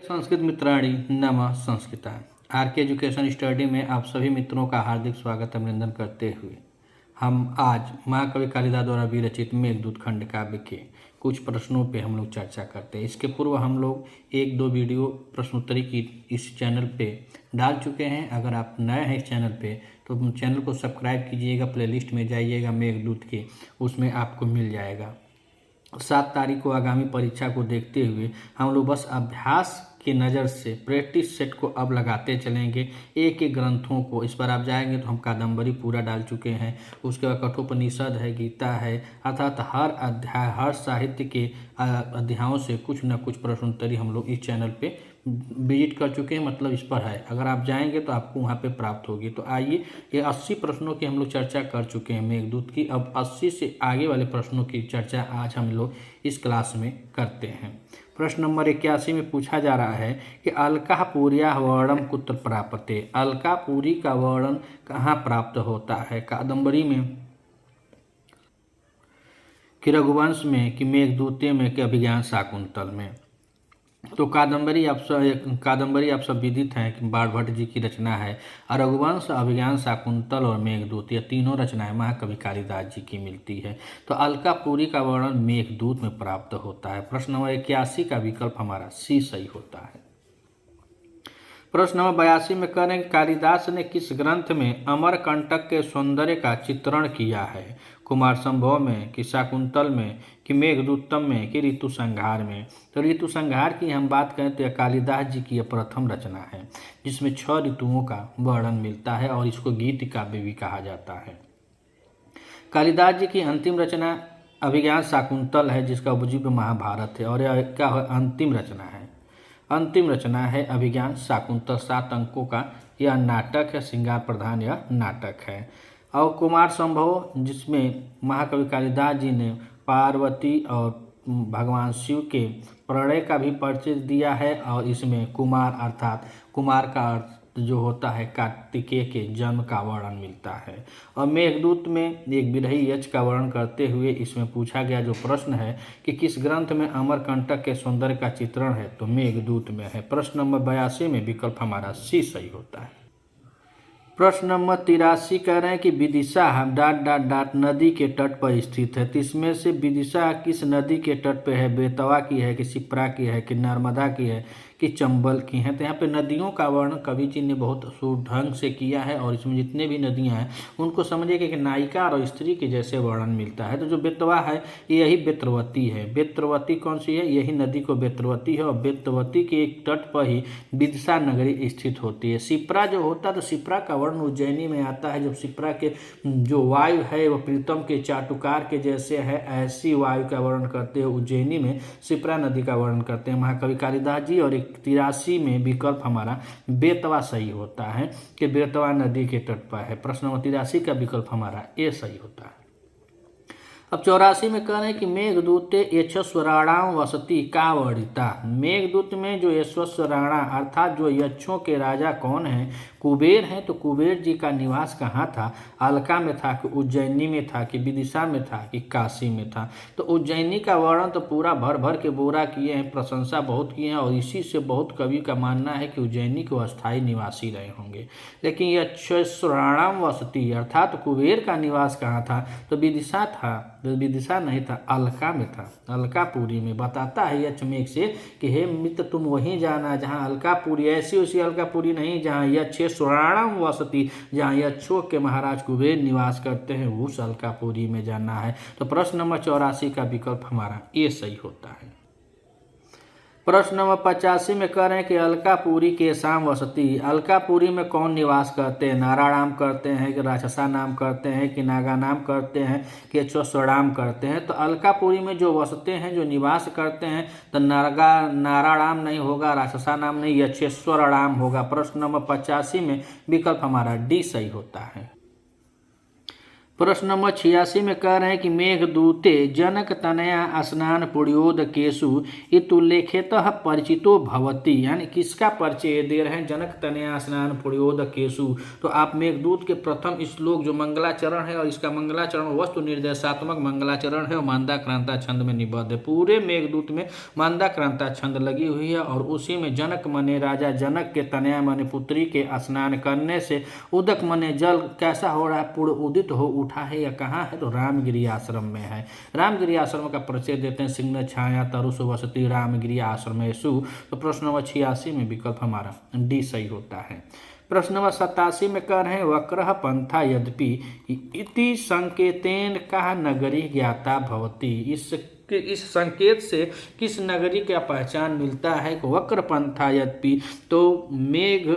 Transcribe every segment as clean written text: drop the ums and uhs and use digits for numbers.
संस्कृत मित्राणी नमः संस्कृता। आर के education study में आप सभी मित्रों का हार्दिक स्वागत अभिनंदन करते हुए हम आज महाकवि कालिदास द्वारा विरचित मेघदूत खंड काव्य के कुछ प्रश्नों पे हम लोग चर्चा करते हैं। इसके पूर्व हम लोग एक दो वीडियो प्रश्नोत्तरी की इस चैनल पे डाल चुके हैं। अगर आप नए हैं इस चैनल पे तो चैनल को सब्सक्राइब कीजिएगा, प्लेलिस्ट में जाइएगा मेघदूत के, उसमें आपको मिल जाएगा। 7 तारीख को आगामी परीक्षा को देखते हुए हम लोग बस अभ्यास की नज़र से प्रैक्टिस सेट को अब लगाते चलेंगे, एक एक ग्रंथों को। इस पर आप जाएंगे तो हम कादम्बरी पूरा डाल चुके हैं, उसके बाद कठोपनिषद है, गीता है, अर्थात हर अध्याय हर साहित्य के अध्यायों से कुछ न कुछ प्रश्नोत्तरी हम लोग इस चैनल पे विजिट कर चुके हैं, मतलब इस पर है। अगर आप जाएंगे तो आपको वहाँ पे प्राप्त होगी। तो आइए, ये 80 प्रश्नों की हम लोग चर्चा कर चुके हैं मेघदूत की। अब 80 से आगे वाले प्रश्नों की चर्चा आज हम लोग इस क्लास में करते हैं। प्रश्न नंबर 81 में पूछा जा रहा है कि अलकापुर्याः वर्णम कुत्र प्राप्यते। अलकापुरी का वर्णन कहाँ प्राप्त होता है? कादम्बरी में, कि रघुवंश में, कि मेघदूते में, कि अभिज्ञान शाकुंतल में। तो कादम्बरी आप सब विदित हैं कि बाणभट्ट जी की रचना है। रघुवंश, अभिज्ञान शाकुंतल और मेघदूत, ये तीनों रचनाएं महाकवि कालिदास जी की मिलती है। तो अलकापुरी का वर्णन मेघदूत में प्राप्त होता है। प्रश्न नंबर 81 का विकल्प हमारा सी सही होता है। प्रश्न नंबर 82 में कह रहे हैं कि कालिदास ने किस ग्रंथ में अमरकंटक के सौंदर्य का चित्रण किया है? कुमार संभव में, कि शाकुंतल में, कि मेघदूतम में, कि ऋतु संहार में। तो ऋतु संहार की हम बात करें तो यह कालिदास जी की यह प्रथम रचना है, जिसमें 6 ऋतुओं का वर्णन मिलता है और इसको गीत काव्य भी कहा जाता है। कालिदास जी की अंतिम रचना अभिज्ञान शाकुंतल है, जिसका उपजीव्य महाभारत है, और यह क्या है? अंतिम रचना है। अंतिम रचना है अभिज्ञान शाकुंतल। 7 अंकों का यह नाटक है, श्रृंगार प्रधान यह नाटक है। और कुमार संभव, जिसमें महाकवि कालिदास जी ने पार्वती और भगवान शिव के प्रणय का भी परिचय दिया है, और इसमें कुमार अर्थात कुमार का अर्थ जो होता है कार्तिकेय के जन्म का वर्णन मिलता है। और मेघदूत में एक विरही यक्ष का वर्णन करते हुए इसमें पूछा गया जो प्रश्न है कि किस ग्रंथ में अमरकंटक के सौंदर्य का चित्रण है? तो मेघदूत में है। प्रश्न नंबर 82 में विकल्प हमारा सी सही होता है। प्रश्न नंबर 83 कह रहे हैं कि विदिशा नदी के तट पर स्थित है। तो इसमें से विदिशा किस नदी के तट पर है? बेतवा की है, कि शिप्रा की है, कि नर्मदा की है, कि चंबल की हैं? तो यहाँ पे नदियों का वर्णन कवि जी ने बहुत सुढंग से किया है, और इसमें जितने भी नदियाँ हैं उनको समझिए कि नायिका और स्त्री के जैसे वर्णन मिलता है। तो जो बेतवा है यही बेत्रवती है। बेत्रवती कौन सी है? यही नदी को बेत्रवती है, और बेत्रवती के एक तट पर ही विदिशा नगरी स्थित होती है। शिप्रा जो होता है, तो शिप्रा का वर्णन उज्जैनी में आता है। जब शिप्रा के जो वायु है वह प्रीतम के चाटुकार के जैसे है, ऐसी वायु का वर्णन करते हैं उज्जैनी में शिप्रा नदी का वर्णन करते हैं महाकवि कालिदास जी। और 83 में विकल्प हमारा बेतवा सही होता है, कि बेतवा नदी के तट पर है। प्रश्न नंबर 83 का विकल्प हमारा ए सही होता है। अब 84 में कह रहे हैं कि मेघदूते यक्षस्वराणाम वसति का वर्णिता। मेघदूत में जो यक्षस्वराणा अर्थात जो यक्षों के राजा कौन हैं? कुबेर हैं। तो कुबेर जी का निवास कहाँ था? अलका में था, कि उज्जैनी में था, कि विदिशा में था, कि काशी में था? तो उज्जैनी का वर्णन तो पूरा भर भर के बोरा किए हैं, प्रशंसा बहुत किए हैं, और इसी से बहुत कवि का मानना है कि उज्जैनी के अस्थायी निवासी रहे होंगे। लेकिन यक्षस्वराणाम वसति अर्थात कुबेर का निवास कहाँ था? तो विदिशा था। विदिशा नहीं था, अलका में था, अलकापुरी में। बताता है यक्षमेघ से कि हे मित्र, तुम वहीं जाना जहाँ अलकापुरी, ऐसी उसी अलकापुरी नहीं जहाँ यक्षस्वराणाम वसति, जहाँ यक्षों के महाराज कुबेर निवास करते हैं, उस अलकापुरी में जाना है। तो प्रश्न नंबर 84 का विकल्प हमारा ये सही होता है। प्रश्न नंबर 85 में कह रहे हैं कि अलकापुरी के शाम वसति। अलकापुरी में कौन निवास करते हैं? नाराणाम करते हैं, कि राक्षसा नाम करते हैं, कि नागा नाम करते हैं, कि यक्षस्वराम करते हैं? तो अलकापुरी में जो वसते हैं, जो निवास करते हैं, तो नाराणाम नहीं होगा, राक्षसा नाम नहीं, यक्षस्वराम होगा। प्रश्न नंबर 85 में विकल्प हमारा डी सही होता है। प्रश्न नंबर 86 में कह रहे हैं कि मेघदूते जनक तनया स्नान पुण्योदकेषु इतुल्लेखितः परिचितो भवति, यानी किसका परिचय दे रहे हैं, जनक तनया स्नान पुण्योदकेषु। तो आप मेघदूत के प्रथम श्लोक जो मंगलाचरण है, और इसका मंगलाचरण वस्तु निर्देशात्मक मंगलाचरण है और मांदाक्रांता छंद में निबद्ध है। पूरे मेघदूत में मांदाक्रांता छंद लगी हुई है और उसी में जनक मने राजा जनक के तनया मने पुत्री के स्नान करने से उदक मने जल कैसा हो रहा है, पूर्ण उदित हो उठा है या कहाँ है, तो रामगिरी आश्रम में है। रामगिरी आश्रम का परिचय देते हैं, सिंह छाया तरुष वसति रामगिरी आश्रमेषु। तो प्रश्न नंबर 86 में विकल्प हमारा डी सही होता है। प्रश्न नंबर 87 में कह रहे हैं वक्रः पंथा यद्यपि इति संकेतेन कहा नगरी ज्ञाता भवति। इस संकेत से किस नगरी का पहचान मिलता है, वक्र पंथा यद्यपि, तो मेघ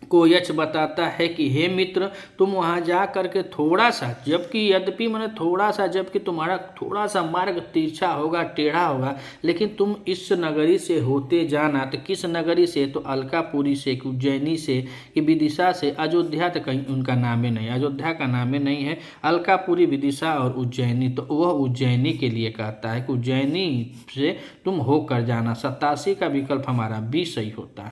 को यक्ष बताता है कि हे मित्र तुम वहाँ जा करके थोड़ा सा, जबकि यद्यपि मैंने थोड़ा सा, जबकि तुम्हारा थोड़ा सा मार्ग तिरछा होगा, टेढ़ा होगा, लेकिन तुम इस नगरी से होते जाना। तो किस नगरी से, तो अलकापुरी से, उज्जैनी से, कि विदिशा से, अयोध्या तो कहीं उनका नाम ही नहीं, अयोध्या का नाम ही नहीं है, अलकापुरी, विदिशा और उज्जैनी। तो वह उज्जैनी के लिए कहता है कि उज्जैनी से तुम होकर जाना। 87 का विकल्प हमारा बी सही होता है।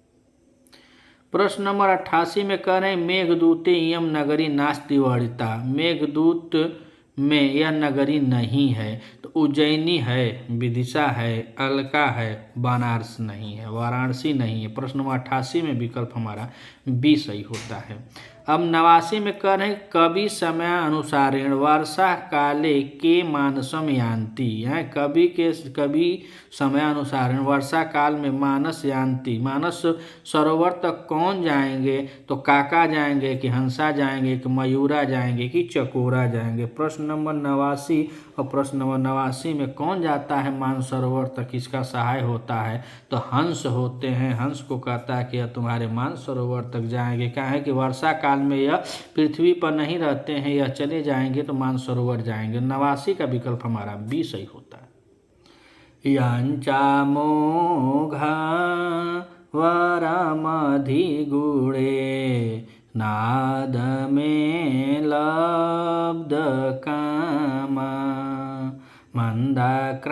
प्रश्न नंबर 88 में कह रहे हैं मेघदूते इयम नगरी नास्ति वर्णिता। मेघदूत में यह नगरी नहीं है, तो उज्जैनी है, विदिशा है, अलका है, वाराणसी नहीं है, वाराणसी नहीं है। प्रश्न नंबर 88 में विकल्प हमारा बी सही होता है। अब 89 में कह रहे हैं कवि समयानुसारेण वर्षा काले के मानसम यान्ति। कवि समयानुसारेण वर्षा काल में मानस यान्ति, मानस सरोवर तक कौन जाएंगे, तो काका जाएंगे कि हंसा जाएंगे कि मयूरा जाएंगे कि चकोरा जाएंगे। प्रश्न नंबर 89 और प्रश्न नंबर 89 में कौन जाता है मानसरोवर तक, इसका सहाय होता है, तो हंस होते हैं। हंस को कहता है कि यह तुम्हारे मानसरोवर तक जाएंगे। क्या है कि वर्षा काल में यह पृथ्वी पर नहीं रहते हैं, यह चले जाएंगे तो मानसरोवर जाएंगे। 89 का विकल्प हमारा बी सही होता है। यांचा मोघा वरमधिगुणे नाद में लब्ध कामा मंदाक्रांता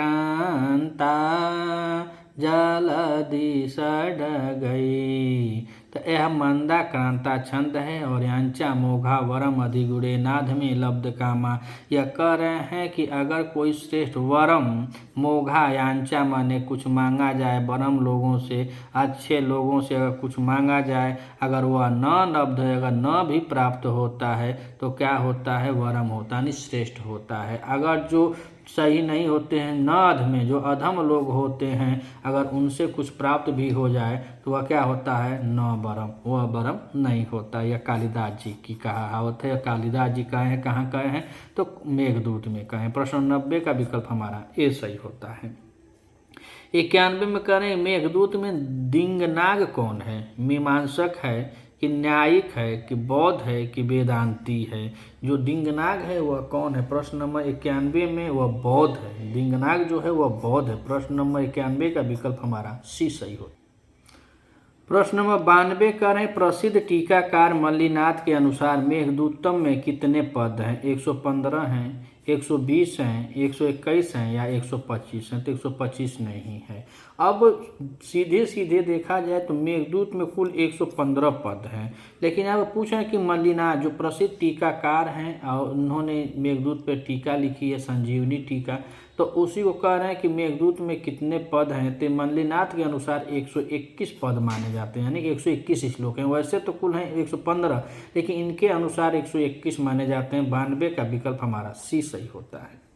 जलधि सड़ गई। तो यह मंदाक्रांता छंद है और यांचा मोघा वरम अधिगुणे नाद में लब्ध कामा। यह कह रहे हैं कि अगर कोई श्रेष्ठ वरम, मोघा यांचा माने कुछ मांगा जाए, वरम लोगों से, अच्छे लोगों से अगर कुछ मांगा जाए, अगर वह न लब्ध है, अगर न भी प्राप्त होता है, तो क्या होता है, वरम होता है, श्रेष्ठ होता है। अगर जो सही नहीं होते हैं, न अधम, जो अधम लोग होते हैं, अगर उनसे कुछ प्राप्त भी हो जाए तो वह क्या होता है, न बरम, वह बरम नहीं होता। यह कालिदास जी की कहावत है। कालिदास जी कहे हैं, कहाँ कहे हैं, तो मेघदूत में कहे हैं। प्रश्न 90 का विकल्प हमारा ए सही होता है। 91 में कह रहे हैं मेघदूत में दिंगनाग कौन है, मीमांसक है कि न्यायिक है कि बौद्ध है कि वेदांती है। जो दिंगनाग है वह कौन है, प्रश्न नंबर 91 में वह बौद्ध है। दिंगनाग जो है वह बौद्ध है। प्रश्न नंबर 91 का विकल्प हमारा सी सही हो। प्रश्न नंबर 92 कर रहे हैं प्रसिद्ध टीकाकार मल्लिनाथ के अनुसार मेघदूतम में कितने पद हैं, 115 हैं, 120 हैं, 121 हैं या 125 हैं। तो 125 नहीं है। अब सीधे सीधे देखा जाए तो मेघदूत में कुल 115 पद हैं, लेकिन अब पूछा कि मल्लिनाथ जो प्रसिद्ध टीकाकार हैं और उन्होंने मेघदूत पर टीका लिखी है, संजीवनी टीका, तो उसी को कह रहे हैं कि मेघदूत में कितने पद हैं। तो मल्लिनाथ के अनुसार 121 पद माने जाते हैं, यानी कि 121 श्लोक हैं। वैसे तो कुल हैं 115, लेकिन इनके अनुसार 121 माने जाते हैं। 92 का विकल्प हमारा सी सही होता है।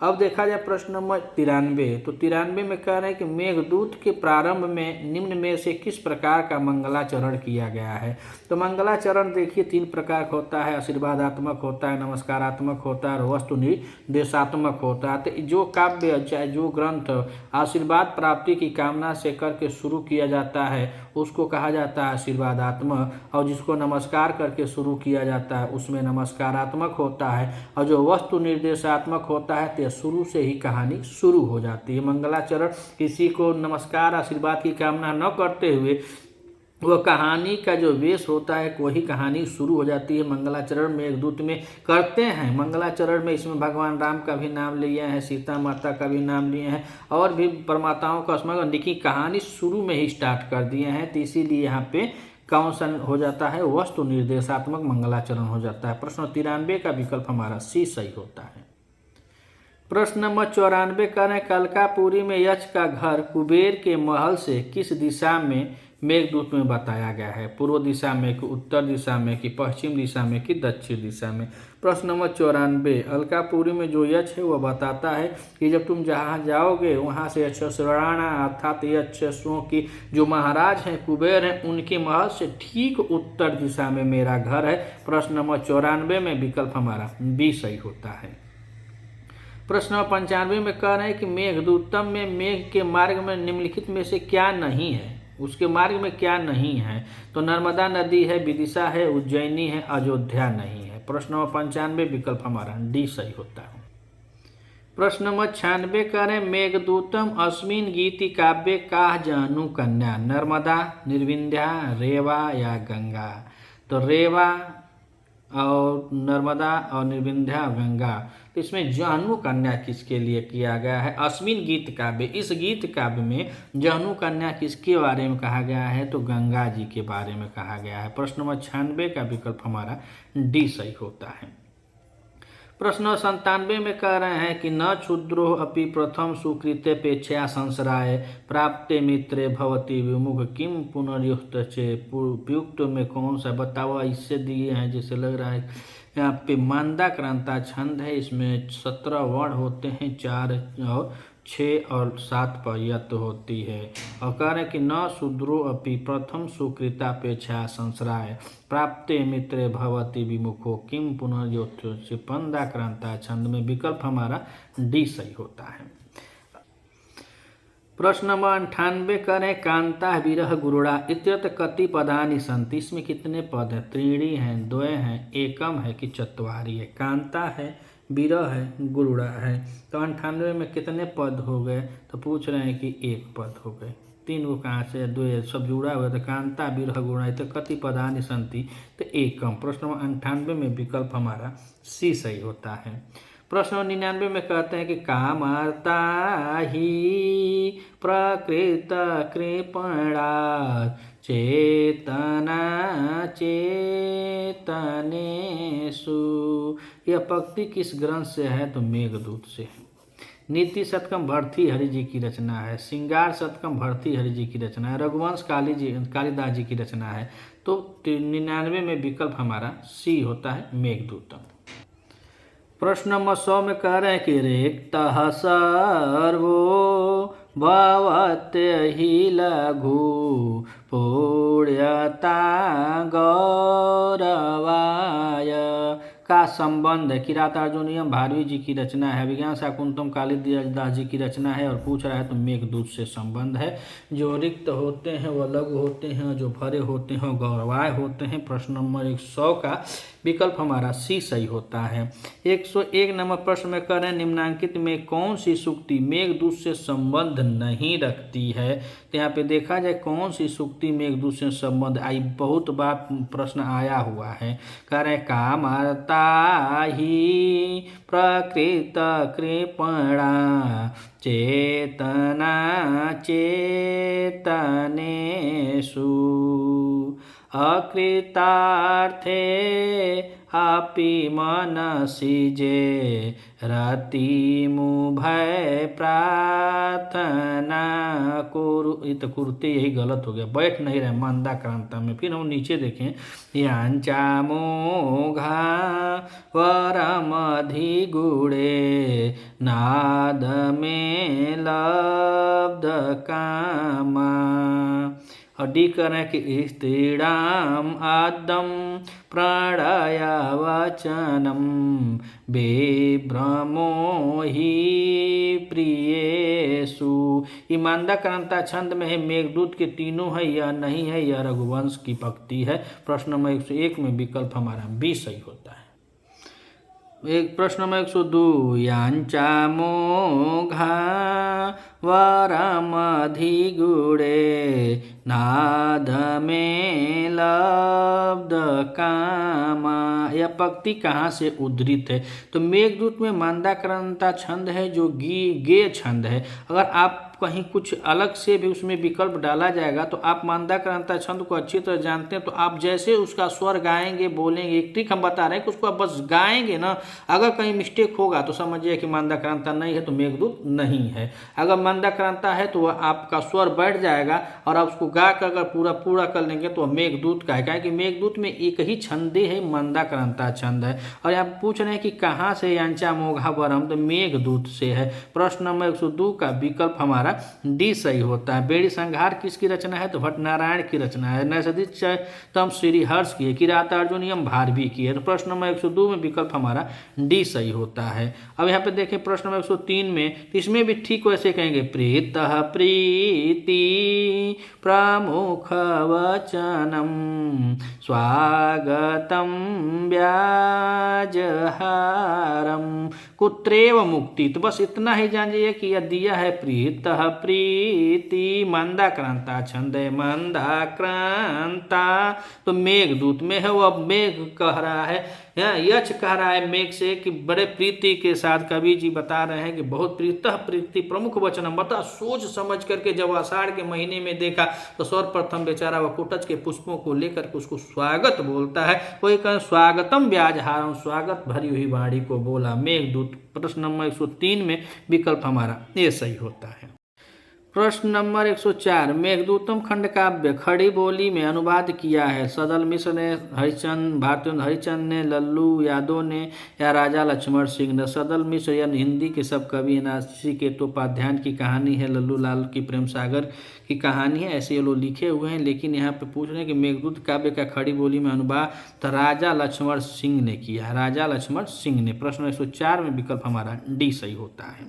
अब देखा जाए प्रश्न नंबर 93, तो 93 में कह रहे हैं कि मेघदूत के प्रारंभ में निम्न में से किस प्रकार का मंगलाचरण किया गया है। तो मंगलाचरण देखिए 3 प्रकार का होता है, आशीर्वादात्मक होता है, नमस्कारात्मक होता है और वस्तु निर्देशात्मक होता है। तो जो काव्य चाहे जो ग्रंथ आशीर्वाद प्राप्ति की कामना से करके शुरू किया जाता है उसको कहा जाता है आशीर्वादात्मक, और जिसको नमस्कार करके शुरू किया जाता है उसमें नमस्कारात्मक होता है, और जो वस्तु निर्देशात्मक होता है तो शुरू से ही कहानी शुरू हो जाती है। मंगलाचरण किसी को नमस्कार आशीर्वाद की कामना न करते हुए वह कहानी का जो वेश होता है वही कहानी शुरू हो जाती है। मंगलाचरण मेघदूत में करते हैं। मंगलाचरण में इसमें भगवान राम का भी नाम लिए हैं, सीता माता का भी नाम लिए हैं और भी परमाताओं का स्मरण, लेकिन कहानी शुरू में ही स्टार्ट कर दिए हैं। तो इसीलिए यहाँ पे कौन सा हो जाता है, वस्तु निर्देशात्मक मंगलाचरण हो जाता है। प्रश्न 93 का विकल्प हमारा सी सही होता है। प्रश्न नंबर 94 कर रहे हैं, कलकापुरी में यक्ष का घर कुबेर के महल से किस दिशा में मेघदूत में बताया गया है? पूर्व दिशा में कि उत्तर दिशा में कि पश्चिम दिशा में कि दक्षिण दिशा में? प्रश्न नंबर 94, अलकापुरी में जो यक्ष है वह बताता है कि जब तुम जहाँ जाओगे वहाँ से यक्षस्वराणा अर्थात यक्षसों की जो महाराज हैं कुबेर हैं उनके महल से ठीक उत्तर दिशा में मेरा घर है। प्रश्न नंबर 94 में विकल्प हमारा बी सही होता है। प्रश्न 95 में कह रहे हैं कि मेघदूतम में मेघ के मार्ग में निम्नलिखित में से क्या नहीं है? उसके मार्ग में क्या नहीं है? तो नर्मदा नदी है, विदिशा है, उज्जैनी है, अयोध्या नहीं है। प्रश्न नंबर 95 विकल्प हमारा डी सही होता है। प्रश्न नंबर 96 कह रहे हैं, मेघदूतम अस्मिन गीति काव्य का जानु कन्या नर्मदा, निर्विंध्या, रेवा या गंगा? तो रेवा और नर्मदा और निर्विंध्या गंगा। तो इसमें जहनु कन्या किसके लिए किया गया है? अस्मिन गीत काव्य, इस गीत काव्य में जहनु कन्या किसके बारे में कहा गया है? तो गंगा जी के बारे में कहा गया है। प्रश्न नंबर 96 का विकल्प हमारा डी सही होता है। प्रश्न 97 में कह रहे हैं कि न क्षुद्रो अपि प्रथम सुकृतेपेक्षया संसराय प्राप्ते मित्रे भवती विमुख किम पुनर्युक्त चे? उपयुक्त में कौन सा बताओ? इससे दिए हैं जैसे लग रहा है यहाँ पे मांदा क्रांता छंद है, इसमें 17 वर्ण होते हैं, 4 और 6 और 7 पर यत होती है। और कह रहे हैं कि न शूद्रो अपि प्रथम सुकृतापेक्षा संसराय प्राप्ते मित्रे भवती विमुखो किम पुनर्योत्थ्य पंदा क्रांता छंद में विकल्प हमारा डी सही होता है। प्रश्न नंबर 98 करें, कांता विरह गुरुड़ा इत्यत्र कति पदानि सन्ति? इसमें कितने पद हैं? त्रीणी हैं, द्वय हैं, एकम है कि चत्वारी है? कांता है, विरह है, गुरुड़ा है। तो 98 में कितने पद हो गए? तो पूछ रहे हैं कि एक पद हो गए। 3 को कहाँ से? 2 सब जुड़ा हुआ। तो कांता विरह गुरुड़ा तो कति पदानि सन्ति? तो एकम। प्रश्न नंबर 98 में विकल्प हमारा सी सही होता है। प्रश्न 99 में कहते हैं कि कामार्ता ही प्रकृत कृपणा चेतना चेतनेषु। यह पंक्ति किस ग्रंथ से है? तो मेघदूत से है। नीति शतकम भर्तृहरि जी की रचना है। श्रृंगार शतकम भर्तृहरि जी की रचना है। रघुवंश कालिदास जी की रचना है। तो 99 में विकल्प हमारा सी होता है, मेघदूतम। प्रश्न नंबर 100 में कह रहे हैं कि रिक्तः सर्वो भवत्यहि लघु पूर्यता गौरवाय का संबंध है। किरातार्जुनीयम भारवी जी की रचना है। अभिज्ञान शाकुंतलम कालिदास जी की रचना है। और पूछ रहा है तो मेघदूत से संबंध है। जो रिक्त होते हैं वह लघु होते हैं, जो भरे होते हैं वह गौरवाय होते हैं। प्रश्न नंबर 100 का विकल्प हमारा सी सही होता है। 101 नंबर प्रश्न में कह रहे हैं, निम्नांकित में कौन सी सूक्ति मेघदूत से संबंध नहीं रखती है? तो यहाँ पे देखा जाए कौन सी सूक्ति मेघदूत से संबंध आई, बहुत बार प्रश्न आया हुआ है। कह रहे हैं कामार्ता ही प्रकृत कृपणा चेतना चेतनेषु अकृतार्थे अपि मनसि जे रतिमुभय प्रार्थना कुरु। इत कुरुते यही गलत हो गया, बैठ नहीं रहे मंदा क्रांता में। फिर हम नीचे देखें, यांचा मोघा वरमधिगुणे नाद में लब्ध कामा। और डी कर रहे हैं कि स्त्रीणाम आदम प्रणयवचनम बेभ्रमो ही प्रियेषु। ईमानदा क्रांता छंद में है, मेघदूत के तीनों है या नहीं है? यह रघुवंश की पंक्ति है। प्रश्न नंबर 101 में विकल्प हमारा बी सही होता है। एक प्रश्न नंबर 102 यांचा मोघा वरमधिगुणे नाद में लब्ध कामा। यह पंक्ति कहाँ से उद्धृत है? तो मेघदूत में मंदाक्रांता छंद है जो गे छंद है। अगर आप कहीं कुछ अलग से भी उसमें विकल्प डाला जाएगा तो आप मंदाक्रांता छंद को अच्छी तरह जानते हैं, तो आप जैसे उसका स्वर गाएंगे बोलेंगे, एक ट्रिक हम बता रहे हैं कि उसको आप बस गाएंगे ना, अगर कहीं मिस्टेक होगा तो समझिए कि मंदाक्रांता नहीं है, तो मेघदूत नहीं है। अगर मंदाक्रांता है तो वह आपका स्वर बैठ जाएगा और आप उसको गा कर अगर पूरा कर लेंगे तो वह मेघदूत का है, कि मेघदूत में एक ही छंदे है, मंदाक्रांता छंद है। और यहाँ पूछ रहे हैं कि कहाँ से यांचा मोघा वरम, तो मेघदूत से है। प्रश्न नंबर 102 का विकल्प हमारा डी सही होता है। बेड़ी संहार किसकी रचना है? तो भट्टनारायण की रचना है। नैषधीयतम श्रीहर्ष की है। किरातार्जुनीयम भारवी की है। तो प्रश्न नंबर 102 में विकल्प हमारा डी सही होता है। अब यहाँ पे देखें प्रश्न नंबर 103 में, तो इसमें भी ठीक वैसे कहेंगे प्रीतः प्रीति प्रमुख वचनम स्वागतम व्याजहारम कुत्रेव मुक्ति। तो बस इतना ही जानिए कि यह दिया है प्रीतः प्रीति मंदाक्रांता छंद है, मंदाक्रांता तो मेघदूत में है। वह मेघ कह रहा है, यक्ष कह रहा है मेघ से कि बड़े प्रीति के साथ कवि जी बता रहे हैं कि बहुत प्रीतः प्रीति प्रमुख वचनम, बता सोच समझ करके जब आषाढ़ के महीने में देखा तो सर्वप्रथम बेचारा वह कुटच के पुष्पों को लेकर के उसको स्वागत बोलता है। वही कहें स्वागतम व्याजहारम, स्वागत भरी हुई वाणी को बोला मेघदूत। प्रश्न नंबर 103 में विकल्प हमारा ये सही होता है। प्रश्न नंबर 104 मेघदूतम खंड काव्य खड़ी बोली में अनुवाद किया है सदल मिश्र ने, हरिचंद भारतीय हरिचंद ने, लल्लू यादव ने या राजा लक्ष्मण सिंह ने। सदल मिश्र या हिंदी के सब कवि नासिकेत उपाध्याय की कहानी है, लल्लू लाल की प्रेम सागर की कहानी है, ऐसे ये लोग लिखे हुए हैं। लेकिन यहाँ पे पूछ रहे हैं कि मेघदूत काव्य का खड़ी बोली में अनुवाद तो राजा लक्ष्मण सिंह ने किया है, राजा लक्ष्मण सिंह ने। प्रश्न 104 में विकल्प हमारा डी सही होता है।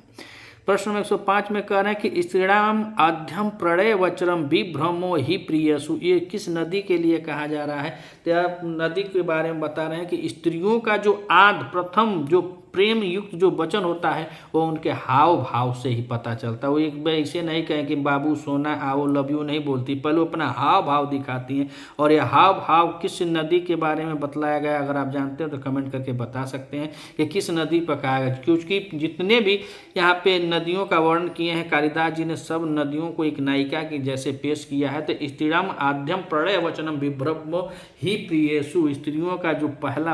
प्रश्न नंबर 105 में कह रहे हैं कि स्त्रीणाम आद्यम प्रणय वचरम विभ्रमो ही प्रियसु, ये किस नदी के लिए कहा जा रहा है? तो आप नदी के बारे में बता रहे हैं कि स्त्रियों का जो प्रथम जो प्रेम युक्त जो वचन होता है वो उनके हाव भाव से ही पता चलता है। वो एक ऐसे नहीं कहें कि बाबू सोना आओ लव यू नहीं बोलती, पहले वो अपना हाव भाव दिखाती हैं। और ये हाव भाव किस नदी के बारे में बतलाया गया, अगर आप जानते हो तो कमेंट करके बता सकते हैं कि किस नदी पर कहा गया। क्योंकि जितने भी यहाँ पे नदियों का वर्णन किए हैं कालिदास जी ने, सब नदियों को एक नायिका के जैसे पेश किया है। तो स्त्रीणाम आद्यम प्रणय वचनम विभ्रमो ही प्रियसु, स्त्रियों का जो पहला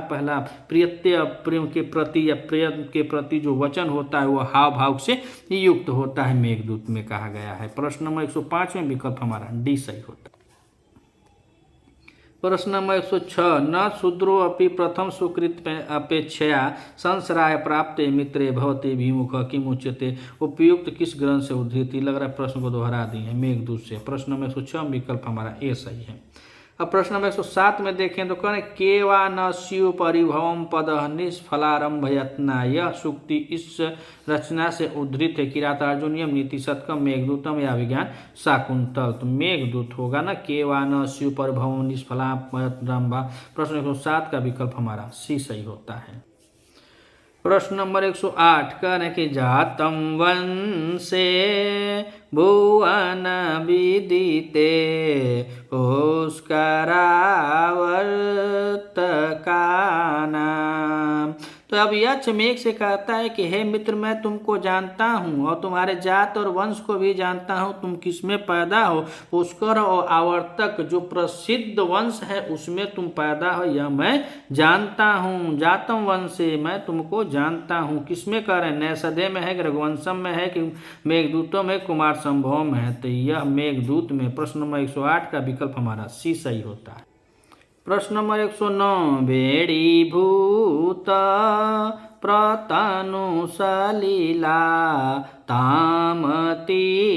प्रियत्य प्रेम के प्रति या प्रेम के प्रति जो वचन होता है वो हाव भाव से युक्त होता है, मेघदूत में कहा गया है। प्रश्न नंबर 105 में विकल्प हमारा डी सही होता है। प्रश्न नंबर 106 न शूद्रो अपि प्रथम सुकृत अपेक्षया संसराय प्राप्त मित्रे भवते विमुख किमुच्यते, उपयुक्त किस ग्रंथ से उद्धृति? लग रहा है प्रश्न को दोहरा दी है मेघदूत से। प्रश्न नंबर 106 विकल्प हमारा ए सही है। अब प्रश्न नंबर 107 में देखें तो कहें केवा न स्यु परिभवम पद निष्फलारंभ यत्ना, यह सूक्ति इस रचना से उद्धृत है। किरातार्जुनीयम, नीति शतकम, मेघदूतम या विज्ञान शाकुंतल। तो मेघदूत होगा ना, केवा न स्यु परिभवम निष्फलारंभ। प्रश्न 107 का विकल्प हमारा सी सही होता है। प्रश्न नंबर 108 कह रहे कि जातम वंशे भुवन विदिते पुष्करावर्त का नाम। तो अब यक्ष मेघ से कहता है कि हे मित्र मैं तुमको जानता हूँ और तुम्हारे जात और वंश को भी जानता हूँ, तुम किसमें पैदा हो? पुष्कर और आवर्तक जो प्रसिद्ध वंश है उसमें तुम पैदा हो, यह मैं जानता हूँ। जातम वंश से मैं तुमको जानता हूँ। किसमें कह रहे हैं? नैषधे में है, रघुवंशम में है कि मेघदूतों में, कुमार संभव में है? तो यह मेघदूत में। प्रश्न नंबर 108 का विकल्प हमारा सी सही होता है। प्रश्न नंबर 109 बेड़ी भूत प्रतनु सलीला तामतीतस्य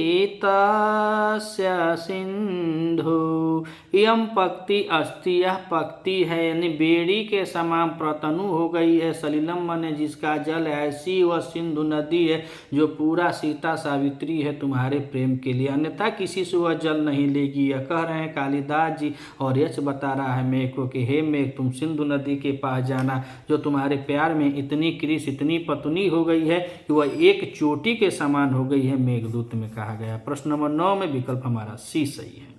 सिंधु। यम पक्ति अस्ति, यह पक्ति है यानी बेड़ी के समान प्रतनु हो गई है, सलिलम माने जिसका जल ऐसी वह सिंधु नदी है जो पूरा सीता सावित्री है तुम्हारे प्रेम के लिए, अन्यथा किसी से वह जल नहीं लेगी। यह कह रहे हैं कालिदास जी और यश बता रहा है मेघ को कि हे मेघ तुम सिंधु नदी के पास जाना जो तुम्हारे प्यार में इतनी कृष इतनी पतनी हो गई है कि वह एक चोटी के समान हो गई है, मेघदूत में कहा गया। प्रश्न नंबर 9 में विकल्प हमारा सी सही है।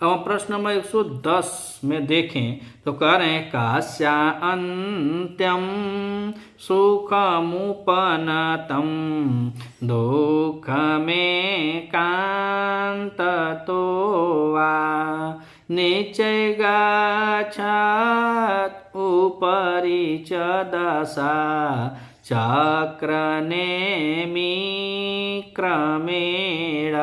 अब हम प्रश्न नंबर 110 में देखें तो कह रहे हैं कास्या अंत्यम सुखमुपनतम दुख में कांततो वा निश्चय गच्छत् उपरि च दशा चक्रनेमि क्रमेण।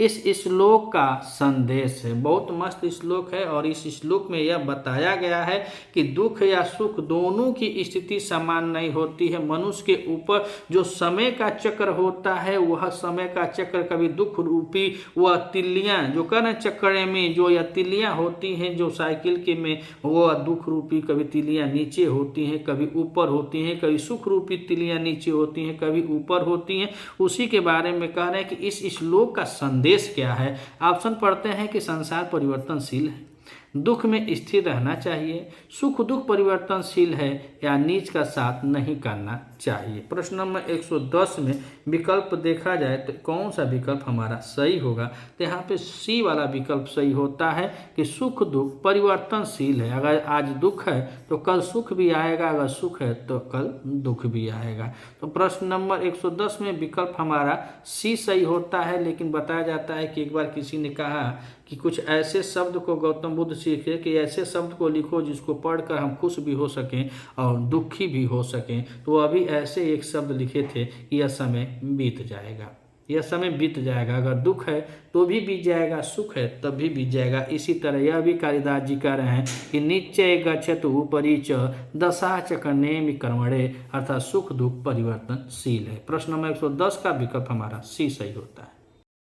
इस श्लोक का संदेश है, बहुत मस्त श्लोक है और इस श्लोक में यह बताया गया है कि दुख या सुख दोनों की स्थिति समान नहीं होती है। मनुष्य के ऊपर जो समय का चक्र होता है वह समय का चक्र कभी दुख रूपी वह तिल्लियाँ जो कह चक्र में जो या तिल्लियाँ होती हैं जो साइकिल के में वह दुख रूपी कभी तिल्लियाँ नीचे होती हैं कभी ऊपर होती हैं, कभी सुख रूपी तिल्लियाँ नीचे होती हैं कभी ऊपर होती हैं। उसी के बारे में कह रहे हैं कि इस श्लोक का संदेश क्या है। ऑप्शन पढ़ते हैं कि संसार परिवर्तनशील है, दुख में स्थिर रहना चाहिए, सुख दुख परिवर्तनशील है या नीच का साथ नहीं करना चाहिए। प्रश्न नंबर 110 में विकल्प देखा जाए तो कौन सा विकल्प हमारा सही होगा, तो यहाँ पे सी वाला विकल्प सही होता है कि सुख दुख परिवर्तनशील है। अगर आज दुख है तो कल सुख भी आएगा, अगर सुख है तो कल दुख भी आएगा। तो प्रश्न नंबर 110 में विकल्प हमारा सी सही होता है। लेकिन बताया जाता है कि एक बार किसी ने कहा कि कुछ ऐसे शब्द को गौतम बुद्ध सीखे कि ऐसे शब्द को लिखो जिसको पढ़कर हम खुश भी हो सकें और दुखी भी हो सकें। तो अभी ऐसे एक शब्द लिखे थे कि यह समय बीत जाएगा, यह समय बीत जाएगा। अगर दुख है तो भी बीत जाएगा, सुख है तब भी बीत जाएगा। इसी तरह यह भी कालिदास जी कह रहे हैं कि निश्चय गच्छतु उपरि च दशा चक्रनेमि कर्मणे, अर्थात सुख दुख परिवर्तनशील है। प्रश्न नंबर 110 का विकल्प हमारा सी सही होता है।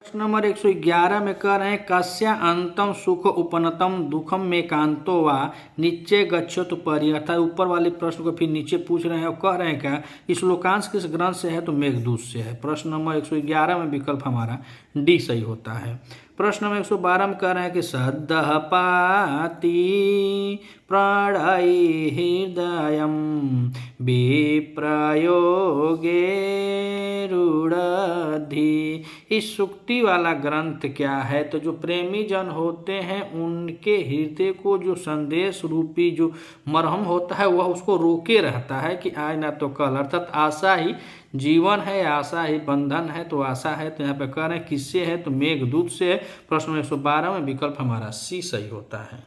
प्रश्न नंबर 111 में कह रहे हैं कस्या अंतम सुख उपनतम दुखम में कांतो वा नीचे गच्छतु परि, अर्थात ऊपर वाले प्रश्न को फिर नीचे पूछ रहे हैं और कह रहे हैं क्या इस श्लोकांश किस ग्रंथ से है, तो मेघदूत से है। प्रश्न नंबर 111 में विकल्प हमारा डी सही होता है। प्रश्न नंबर 112 में कह रहे हैं कि सद्दः पाति प्रणयि हृदयं विप्रयोगे रूढ़धि। इस सुक्ति वाला ग्रंथ क्या है, तो जो प्रेमी जन होते हैं उनके हृदय को जो संदेश रूपी जो मरहम होता है वह उसको रोके रहता है कि आज ना तो कल, अर्थात आशा ही जीवन है, आशा ही बंधन है। तो आशा है तो यहाँ पे कह रहे हैं किससे है, तो मेघदूत से है। प्रश्न 112 में विकल्प हमारा सी सही होता है।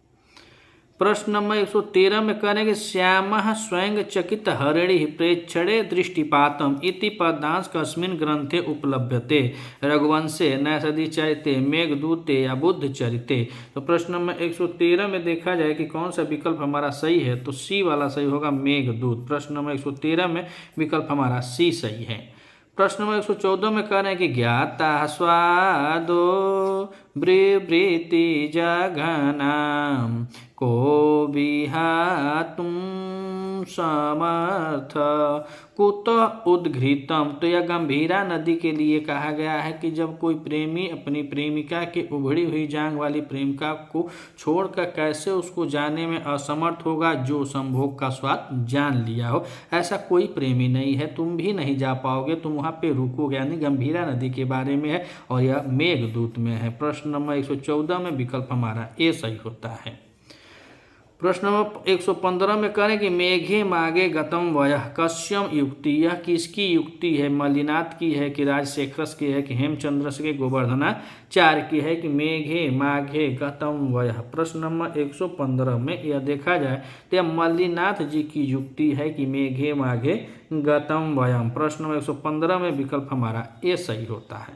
प्रश्न नंबर 113 में कह रहे हैं कि श्यामः स्वयं चकित हरिणि प्रेक्षणे दृष्टिपातम इति पदांश कस्मिन् ग्रंथे उपलभ्यते, रघुवंशे नैषधि चरिते मेघदूते या बुद्ध चरिते। तो प्रश्न नंबर 113 में देखा जाए कि कौन सा विकल्प हमारा सही है, तो सी वाला सही होगा मेघदूत। प्रश्न नंबर 113 में विकल्प हमारा सी सही है। प्रश्न नंबर 114 में कह रहे हैं कि ज्ञाता स्वादो ब्रिवृति जघनाम को विहातुम समर्थ कुतः उद्घृतम। तो यह गंभीरा नदी के लिए कहा गया है कि जब कोई प्रेमी अपनी प्रेमिका के उभड़ी हुई जांग वाली प्रेमिका को छोड़कर कैसे उसको जाने में असमर्थ होगा जो संभोग का स्वाद जान लिया हो, ऐसा कोई प्रेमी नहीं है, तुम भी नहीं जा पाओगे, तुम वहाँ पे रुकोगे। यानी गंभीरा नदी के बारे में है और यह मेघदूत में है। प्रश्न नंबर 114 में विकल्प हमारा ए सही होता है। प्रश्न नंबर 115 में करें कि मेघे मागे गतम वयः कस्यम युक्ति, यह किसकी युक्ति है, मल्लिनाथ की है कि राजशेखरस की है कि हेमचंद्रस के गोवर्धनाचार्य की है कि मेघे माघे गतम वयः। प्रश्न नंबर 115 में यह देखा जाए तो यह मल्लिनाथ जी की युक्ति है कि मेघे माघे गतम वयम्। प्रश्न नंबर 115 में विकल्प हमारा ए सही होता है।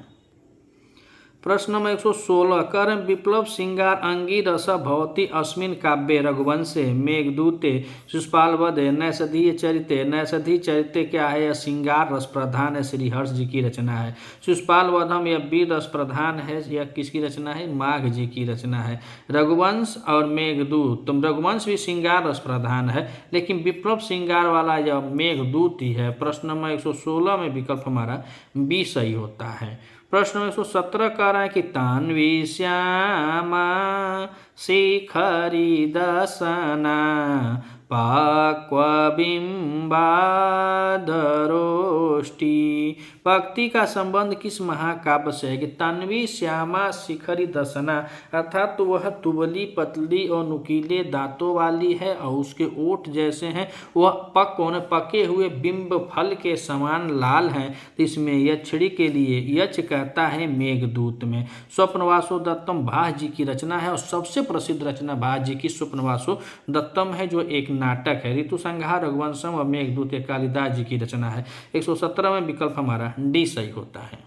प्रश्न नंबर 116 कर्म विप्लव श्रृंगार अंगी रस भवती अस्मिन् काव्ये रघुवंशे मेघदूते शिशुपाल वधे नैषधीय चरिते क्या है? यह श्रृंगार रस प्रधान है, श्रीहर्ष जी की रचना है। शिशुपाल वधम यह वीर रस प्रधान है, यह किसकी रचना है? माघ जी की रचना है। रघुवंश और मेघदूत, तो रघुवंश भी श्रृंगार रस प्रधान है, लेकिन विप्लव श्रृंगार वाला यह मेघदूत ही है। प्रश्न नंबर 116 में विकल्प हमारा बी सही होता है। प्रश्न 117 कह रहा है कि तान्वी श्यामा शिखरी दसना पाक्वबिंबाधरोष्टि। पक्ति का संबंध किस महाकाव्य से है? कि तान्वी श्यामा शिखरी दसना, अर्थात तो वह तुबली पतली और नुकीले दांतों वाली है और उसके ओठ जैसे हैं, वह पके हुए बिंब फल के समान लाल हैं। तो इसमें यक्षिणी के लिए यक्ष कहता है मेघदूत में। स्वप्नवासो दत्तम भास जी की रचना है और सबसे प्रसिद्ध रचना भास जी की स्वप्नवासो दत्तम है, जो एक नाटक है। ऋतुसंहार रघुवंशम और मेघदूत कालिदास जी की रचना है। 117 में विकल्प हमारा डी सही होता है।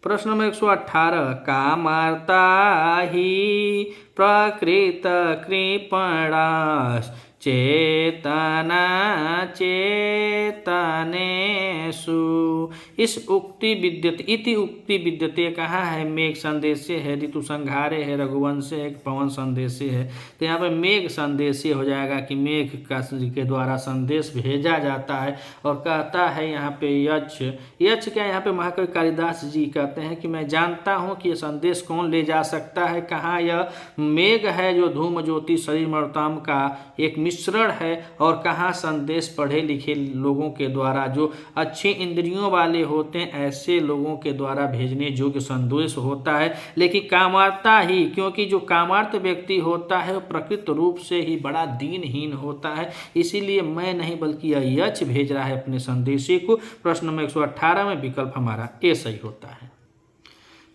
प्रश्न नंबर 118 कामार्ता ही प्रकृत कृपणास चेतना चेतनेषु। इस उक्ति विद्यते इति उक्ति विद्यते कहाँ है? मेघ संदेशे है, ऋतुसंहारे है, रघुवंश है, पवन संदेशे है। तो यहाँ पे मेघ संदेशे हो जाएगा कि मेघ के द्वारा संदेश भेजा जाता है। और कहता है यहाँ पे यक्ष क्या? यहाँ पे महाकवि कालिदास जी कहते हैं कि मैं जानता हूँ कि यह संदेश कौन ले जा सकता है। कहाँ? यह मेघ है जो धूम ज्योति शरीर मर्ताम का एक मिश्रण है, और कहाँ? संदेश पढ़े लिखे लोगों के द्वारा, जो अच्छी इंद्रियों वाले होते हैं ऐसे लोगों के द्वारा भेजने योग्य संदेश होता है। लेकिन कामार्ता ही, क्योंकि जो कामार्त व्यक्ति होता है वो प्रकृत रूप से ही बड़ा दीनहीन होता है, इसीलिए मैं नहीं बल्कि यह यक्ष भेज रहा है अपने संदेशी को। प्रश्न नंबर 118 में विकल्प हमारा ए सही होता है।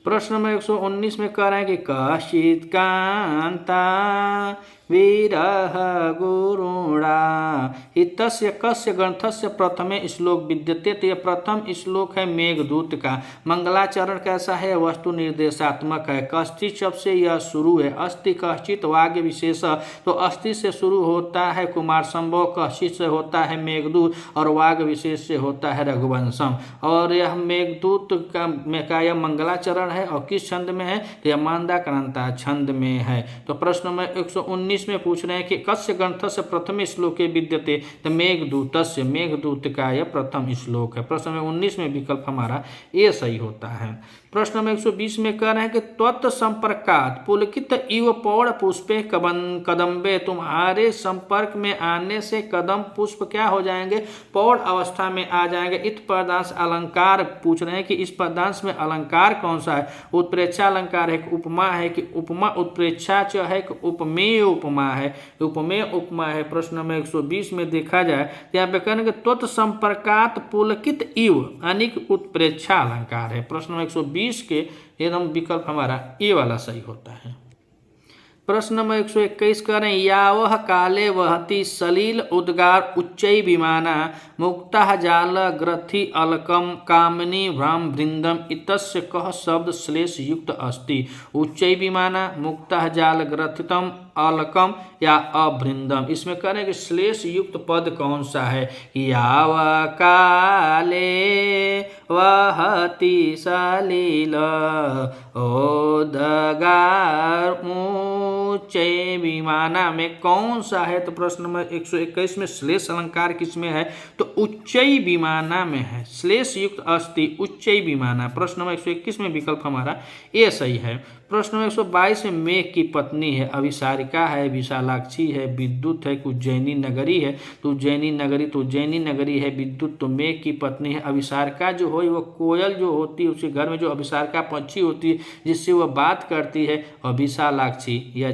प्रश्न नंबर 119 में कह रहे हैं कि कश्चित् कांता विरह गुरुणा इतस्य कस्य ग्रंथस्य प्रथमे श्लोक विद्यते। तो यह प्रथम श्लोक है मेघदूत का। मंगलाचरण कैसा है? वस्तु निर्देशात्मक है। कश्चित् शब्द से यह शुरू है। अस्ति कश्चित् वाग्य विशेष, तो अस्ति से शुरू होता है कुमार संभव, कश्चित् से होता है मेघदूत और वाग्य विशेष से होता है रघुवंशम। और यह मेघदूत का यह मंगलाचरण है और किस छंद में है? तो यह मांदाक्रांता छंद में है। तो प्रश्न नंबर 119 में पूछ रहे हैं कि कस्य ग्रंथस्य प्रथम श्लोके विद्यते। तो मेघदूतस्य, मेघदूत का यह प्रथम श्लोक है। प्रश्न नंबर 19 में विकल्प हमारा ए सही होता है। प्रश्न नंबर 120 में कह रहे हैं कि त्वत् संपर्कात् पुलकित इव पौड़ पुष्पे कदम्बे। तुम्हारे संपर्क में आने से कदम पुष्प क्या हो जाएंगे? पौड़ अवस्था में आ जाएंगे। इत पदांश अलंकार पूछ रहे हैं कि इस पदांश में अलंकार कौन सा है? उत्प्रेक्षा अलंकार है कि उपमा है कि उपमा उत्प्रेक्षा च है कि उपमेय उपमा है? उपमेय उपमा है। प्रश्न नंबर 120 में देखा जाए यहाँ पे कहेंगे त्वत् संपर्कात् पुलकित इव अनिक उत्प्रेक्षा अलंकार है। प्रश्न नंबर 120 के एकदम विकल्प हमारा ए वाला सही होता है। प्रश्न नंबर 121 करें यावह काले वहति सलील उद्गार उच्चै विमाना मुक्ता जाल ग्रथि अलकम कामिनी भ्राम वृंदम इतस्य कह शब्द श्लेष युक्त अस्ति। उच्चै विमाना, मुक्ता जाल ग्रथितम, अलकम या अभृंदम। इसमें करें कि श्लेष युक्त पद कौन सा है? याव काले वहति सलील उद्गार उच्चै विमाना में कौन सा है? तो प्रश्न नंबर 121 में श्लेष अलंकार किसमें है? तो उच्चै विमाना में है। श्लेष युक्त अस्ति उच्चै विमाना। प्रश्न नंबर 121 में विकल्प हमारा ए सही है। प्रश्न नंबर 122 में मेघ की पत्नी है, अभिसारिका है, विशालाक्षी है, विद्युत है, उज्जैनी नगरी है। तो उज्जैनी नगरी है, विद्युत तो मेघ की पत्नी है। अभिसारिका जो हो वो कोयल जो होती है, उसके घर में जो अभिसारिका पक्षी होती है जिससे वह बात करती है, और विशालाक्षी या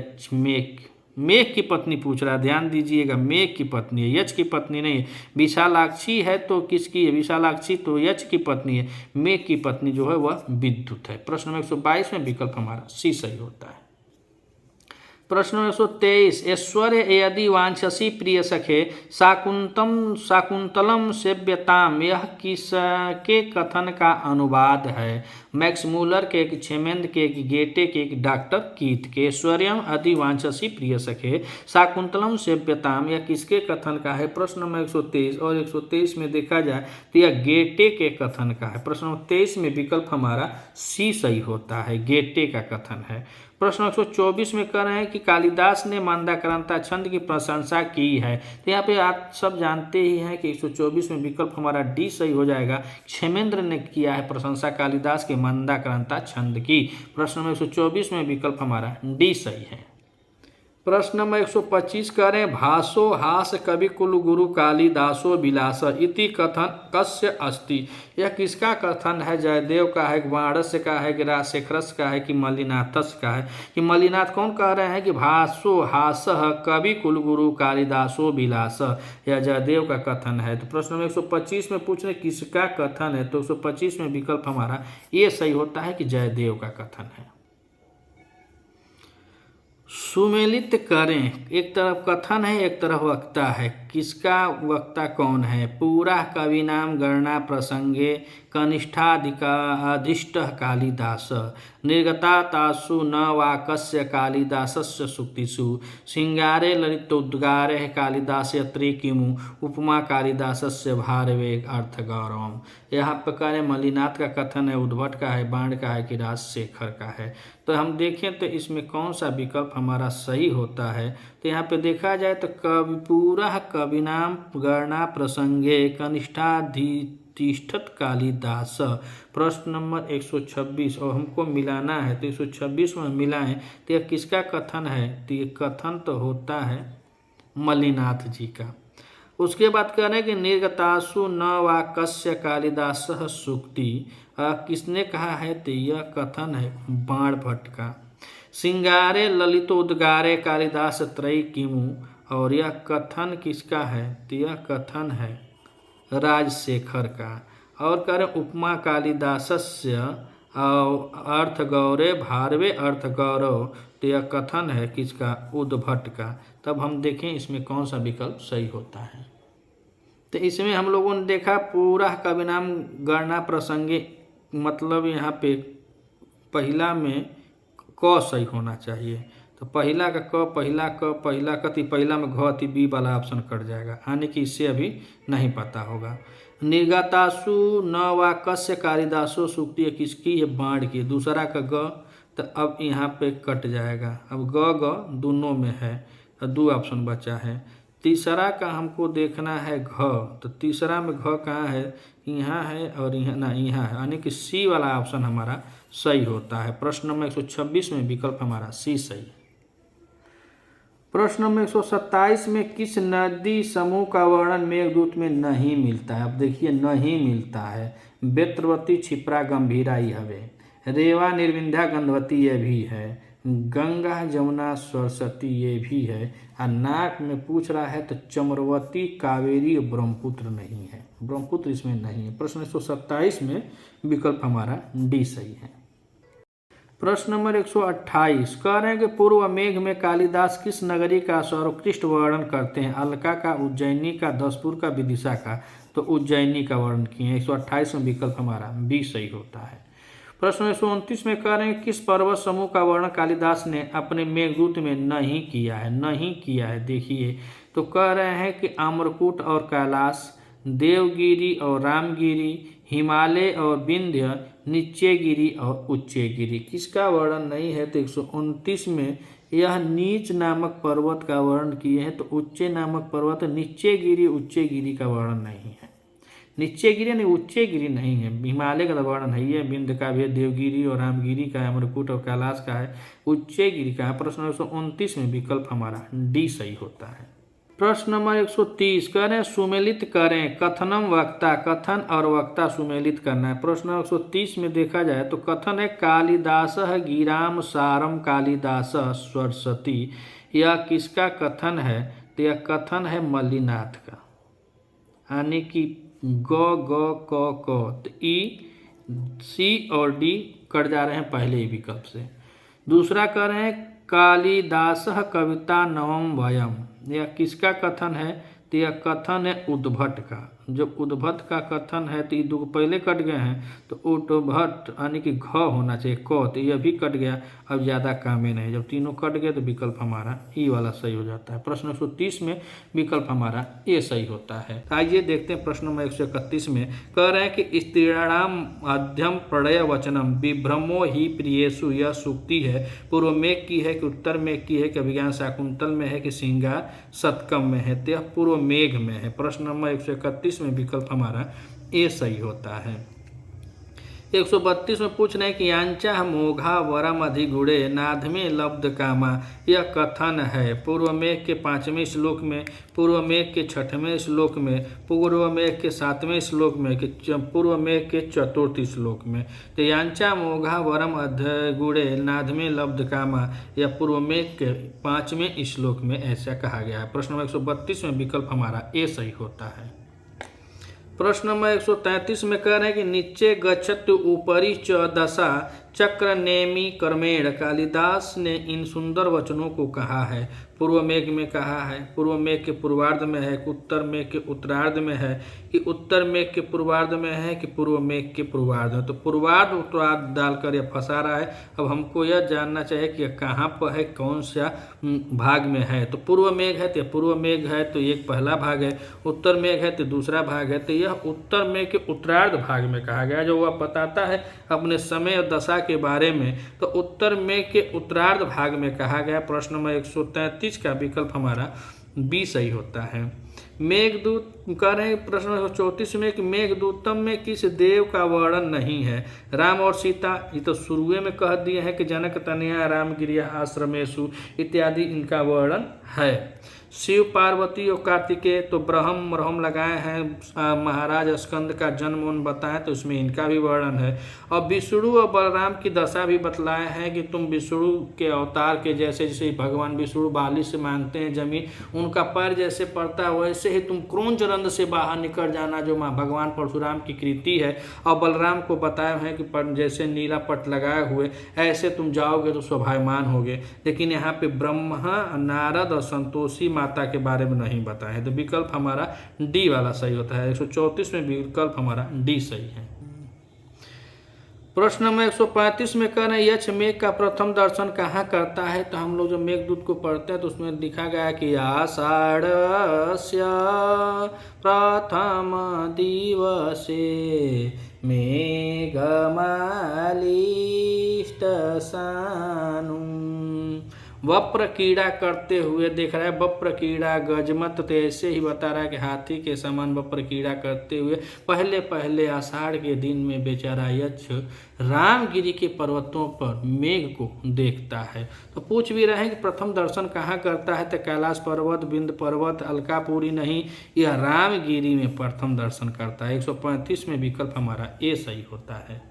मेघ की पत्नी पूछ रहा है, ध्यान दीजिएगा, मेघ की पत्नी है, यक्ष की पत्नी नहीं है। विशालाक्षी है तो किसकी है? विशालाक्षी तो यक्ष की पत्नी है। मेघ की पत्नी जो है वह विद्युत है। प्रश्न नंबर 122 में विकल्प हमारा सी सही होता है। प्रश्न 123 ऐश्वर्य यदि वांछसी प्रिय सखे शाकुंतलम सेव्यताम, यह किसके कथन का अनुवाद है? मैक्स मूलर के, एक क्षेमेंद्र के, एक गेटे के, एक डॉक्टर कीथ के। ऐश्वर्यम यदि वांछसी प्रिय सखे शाकुंतलम सेव्यताम, यह किसके कथन का है? प्रश्न नंबर 123। और 123 में देखा जाए तो यह गेटे के कथन का है। प्रश्न नंबर 23 में विकल्प हमारा सी सही होता है, गेटे का कथन है। प्रश्न 124 में कह रहे हैं कि कालिदास ने मंदाक्रांता छंद की प्रशंसा की है। तो यहाँ पे आप सब जानते ही हैं कि 124 में विकल्प हमारा डी सही हो जाएगा। क्षेमेंद्र ने किया है प्रशंसा कालिदास के मंदाक्रांता छंद की। प्रश्न नंबर 124 में विकल्प हमारा डी सही है। प्रश्न नंबर 125 करें भासो हास कवि कुल गुरु कालिदासो विलास इति कथन कस्य अस्ति, यह किसका कथन है? जयदेव का है, वाणस्य का है, कि राजशेखरस का है, कि मल्लिनाथस का है? कि मल्लिनाथ कौन कह रहे हैं कि भासो हास कवि कुल गुरु कालिदासो विलास, यह जयदेव का कथन है। तो प्रश्न नंबर 125 में पूछ रहे किसका कथन है, तो 125 में विकल्प हमारा ये सही होता है कि जयदेव का कथन है। सुमेलित करें, एक तरफ कथन है एक तरफ वक्ता है, किसका वक्ता कौन है? पूरा कवि नाम गणना प्रसंगे कनिष्ठाधिष्ट कालिदास, निर्गता तासु न वाकस्य कालिदासस्य सुक्तिषु, सिंगारे ललितोद्गारे कालिदासयत्रे किमु, उपमा कालिदासस्य भारवे अर्थ गौरवम। यहाँ पर कह रहे मल्लिनाथ का कथन है, उद्भट का है, बाण का है, कि राजशेखर का है? तो हम देखें तो इसमें कौन सा विकल्प हमारा सही होता है? तो यहाँ पे देखा जाए तो कवि पूरा कविनाम गणना प्रसंगे कनिष्ठाधिष्ठत कालिदास। प्रश्न नंबर 126 और हमको मिलाना है तो 126 में मिलाएं तो यह किसका कथन है? तो ये कथन तो होता है मल्लिनाथ जी का। उसके बाद कह रहे हैं कि निर्गतासु न वाकस्य कालिदास सूक्ति, किसने कहा है? तो यह कथन है बाण भट्ट का। सिंगारे ललितोद्गारे कालिदास त्रय किमु, और यह कथन किसका है? तो यह कथन है राजशेखर का। और कह रहे उपमा कालिदासस्य अर्थ गौरे भारवे अर्थ गौरव, तो यह कथन है किसका? उद्भट का। तब हम देखें इसमें कौन सा विकल्प सही होता है। तो इसमें हम लोगों ने देखा पूरा कवि नाम गणना प्रसंगे, मतलब यहाँ पे पहला में क सही होना चाहिए। तो पहला का क, पहला क, पहला क, पहला में घ थी, बी वाला ऑप्शन कट जाएगा, यानी कि इससे अभी नहीं पता होगा। निर्गतासु न वाकस्य कालिदासो सूक्ति किसकी? ये बाण की। दूसरा का ग, तो अब यहाँ पे कट जाएगा। अब ग ग दोनों में है, तो 2 ऑप्शन बचा है। तीसरा का हमको देखना है घ, तो तीसरा में घ कहाँ है? यहाँ है और यहाँ ना, यहाँ है, यानी कि सी वाला ऑप्शन हमारा सही होता है। प्रश्न नंबर 126 में विकल्प हमारा सी सही है। प्रश्न नंबर 127 में किस नदी समूह का वर्णन मेघदूत में नहीं मिलता है? अब देखिए नहीं मिलता है। बेत्रवती, क्षिप्रा, गंभीरा ही हवे, रेवा, निर्विंध्या, गंधवती ये भी है, गंगा, जमुना, सरस्वती ये भी है, और नाक में पूछ रहा है तो चमरवती, कावेरी और ब्रह्मपुत्र नहीं है, ब्रह्मपुत्र इसमें नहीं है। प्रश्न 127 में विकल्प हमारा डी सही है। प्रश्न नंबर 128 कह रहे हैं कि पूर्व मेघ में कालिदास किस नगरी का सर्वोत्कृष्ट वर्णन करते हैं? अलका का, उज्जैनी का, दसपुर का, विदिशा का? तो उज्जैनी का वर्णन किए हैं। 128 में विकल्प हमारा बी सही होता है। प्रश्न 129 में कह रहे हैं किस पर्वत समूह का वर्णन कालिदास ने अपने मेघदूत में नहीं किया है? नहीं किया है, देखिए तो कह रहे हैं कि अमरकूट और कैलाश, देवगिरी और रामगिरी, हिमालय और विंध्य, नीचेगिरी और उच्चेगिरी। किसका वर्णन नहीं है? तो 129 में यह नीच नामक पर्वत का वर्णन किए हैं, तो उच्चे नामक पर्वत, नीचेगिरी उच्चेगिरी का वर्णन नहीं है। नीचेगिरी नहीं, उच्चेगिरी नहीं है। हिमालय का वर्णन है, ये विंध्य का भी है, देवगिरी और रामगिरी का है, अमरकूट और कैलाश का है, उच्चेगिरी का है। प्रश्न 129 में विकल्प हमारा डी सही होता है। प्रश्न नंबर 130 कह रहे हैं सुमेलित करें कथनम वक्ता, कथन और वक्ता सुमेलित करना है। प्रश्न 130 में देखा जाए तो कथन है कालिदास गिराम सारम कालिदास सरस्वती, यह किसका कथन है? तो यह कथन है मल्लिनाथ का, यानी कि ग ग क क, तो ई सी और डी कट जा रहे हैं पहले ही विकल्प से। दूसरा कह रहे हैं कालिदासः कविता नवम वयम, यह किसका कथन है? तो यह कथन है उद्भट का। जब उद्भट का कथन है तो ये दो पहले कट गए हैं, तो उद्भट यानी कि घ होना चाहिए, क, तो यह भी कट गया, अब ज़्यादा काम ही नहीं। जब तीनों कट गए तो विकल्प हमारा ई वाला सही हो जाता है। प्रश्न 130 में विकल्प हमारा ये सही होता है। आइए देखते हैं प्रश्न नंबर 131 में, कह रहे हैं कि स्त्रीणाम मध्यम प्रणय वचनम विभ्रमो ही प्रियेषु, यह सूक्ति है, पूर्व मेघ की है कि उत्तर मेघ की है कि अभिज्ञान शाकुंतल में है कि श्रृंगार शतकम में है? तो यह पूर्व मेघ में है। प्रश्न नंबर 131 में विकल्प हमारा ए सही होता है। 132 में पूछ रहे हैं कि यांचा मोघा वरम अधिगुणे नाधमे लब्ध कामा, यह कथन है पूर्व मेघ के 5वें श्लोक में, पूर्व मेघ के 6वें श्लोक में, पूर्व मेघ के 7वें श्लोक में, पूर्व मेघ के 4th श्लोक में। तो यांचा मोघा वरम अधिगुणे नाधमे लब्ध कामा, यह पूर्व मेघ के 5वें श्लोक में ऐसा कहा गया है। प्रश्न नंबर 132 में विकल्प हमारा ए सही होता है। प्रश्न नंबर 133 में कह रहे हैं कि नीचे गच्छत ऊपरी च दशा चक्र नेमी कर्मेण, कालिदास ने इन सुंदर वचनों को कहा है। पूर्व मेघ में कहा है, पूर्व मेघ के पूर्वार्ध में है कि उत्तर मेघ के उत्तरार्ध में है, कि उत्तर मेघ के पूर्वार्ध में है कि पूर्व मेघ के पूर्वार्ध में। तो पूर्वार्ध उत्तरार्ध डालकर यह फंसा रहा है। अब हमको यह जानना चाहिए कि यह कहाँ पर है, कौन सा भाग में है। तो पूर्व मेघ है तो पूर्व मेघ है तो एक पहला भाग है, उत्तर मेघ है तो दूसरा भाग है। तो यह उत्तर मेघ के उत्तरार्ध भाग में कहा गया, जो वह बताता है अपने समय और दशा के बारे में। तो उत्तर मेघ के उत्तरार्ध भाग में कहा गया। प्रश्न नंबर 133 का विकल्प हमारा बी सही होता है। मेघदूत कह रहे हैं प्रश्न 134 में कि मेघदूतम में किस देव का वर्णन नहीं है? राम और सीता, ये तो शुरुए में कह दिए हैं कि जनक तनया रामगिरिया आश्रमेशु इत्यादि इनका वर्णन है। शिव पार्वती और कार्तिकेय तो ब्रह्म लगाए हैं, महाराज स्कंद का जन्म उन बताएं तो इसमें इनका भी वर्णन है। और विष्णु और बलराम की दशा भी बतलाए हैं कि तुम विष्णु के अवतार के जैसे, जैसे भगवान विष्णु बाली से मांगते हैं जमीन, उनका पैर जैसे पड़ता है वैसे ही तुम क्रोंच रंध्र से बाहर निकल जाना, जो भगवान परशुराम की कृति है। और बलराम को बताए हैं कि जैसे नीला पट लगाए हुए ऐसे तुम जाओगे तो स्वाभिमान होगे। लेकिन यहाँ पे ब्रह्मा, नारद और संतोषी माता के बारे में नहीं बताया है। तो विकल्प हमारा डी वाला सही होता है। 134 में विकल्प हमारा डी सही है। प्रश्न नंबर 135 में कह रहे हैं यक्ष मेघ का प्रथम दर्शन कहाँ करता है? तो हम लोग जब मेघदूत को पढ़ते हैं तो उसमें लिखा गया है कि आषाढ़स्य प्रथम दिवसे मेघमालिष्ट सानुम, वप्र कीड़ा करते हुए देख रहा है। वप्र कीड़ा गजमत, तो ऐसे ही बता रहा है कि हाथी के समान वप्र कीड़ा करते हुए पहले पहले आषाढ़ के दिन में बेचारा यक्ष रामगिरी के पर्वतों पर मेघ को देखता है। तो पूछ भी रहे हैं कि प्रथम दर्शन कहाँ करता है? तो कैलाश पर्वत, विंध्य पर्वत, अलकापुरी नहीं, यह रामगिरी में प्रथम दर्शन करता है। 135 में विकल्प हमारा ए सही होता है।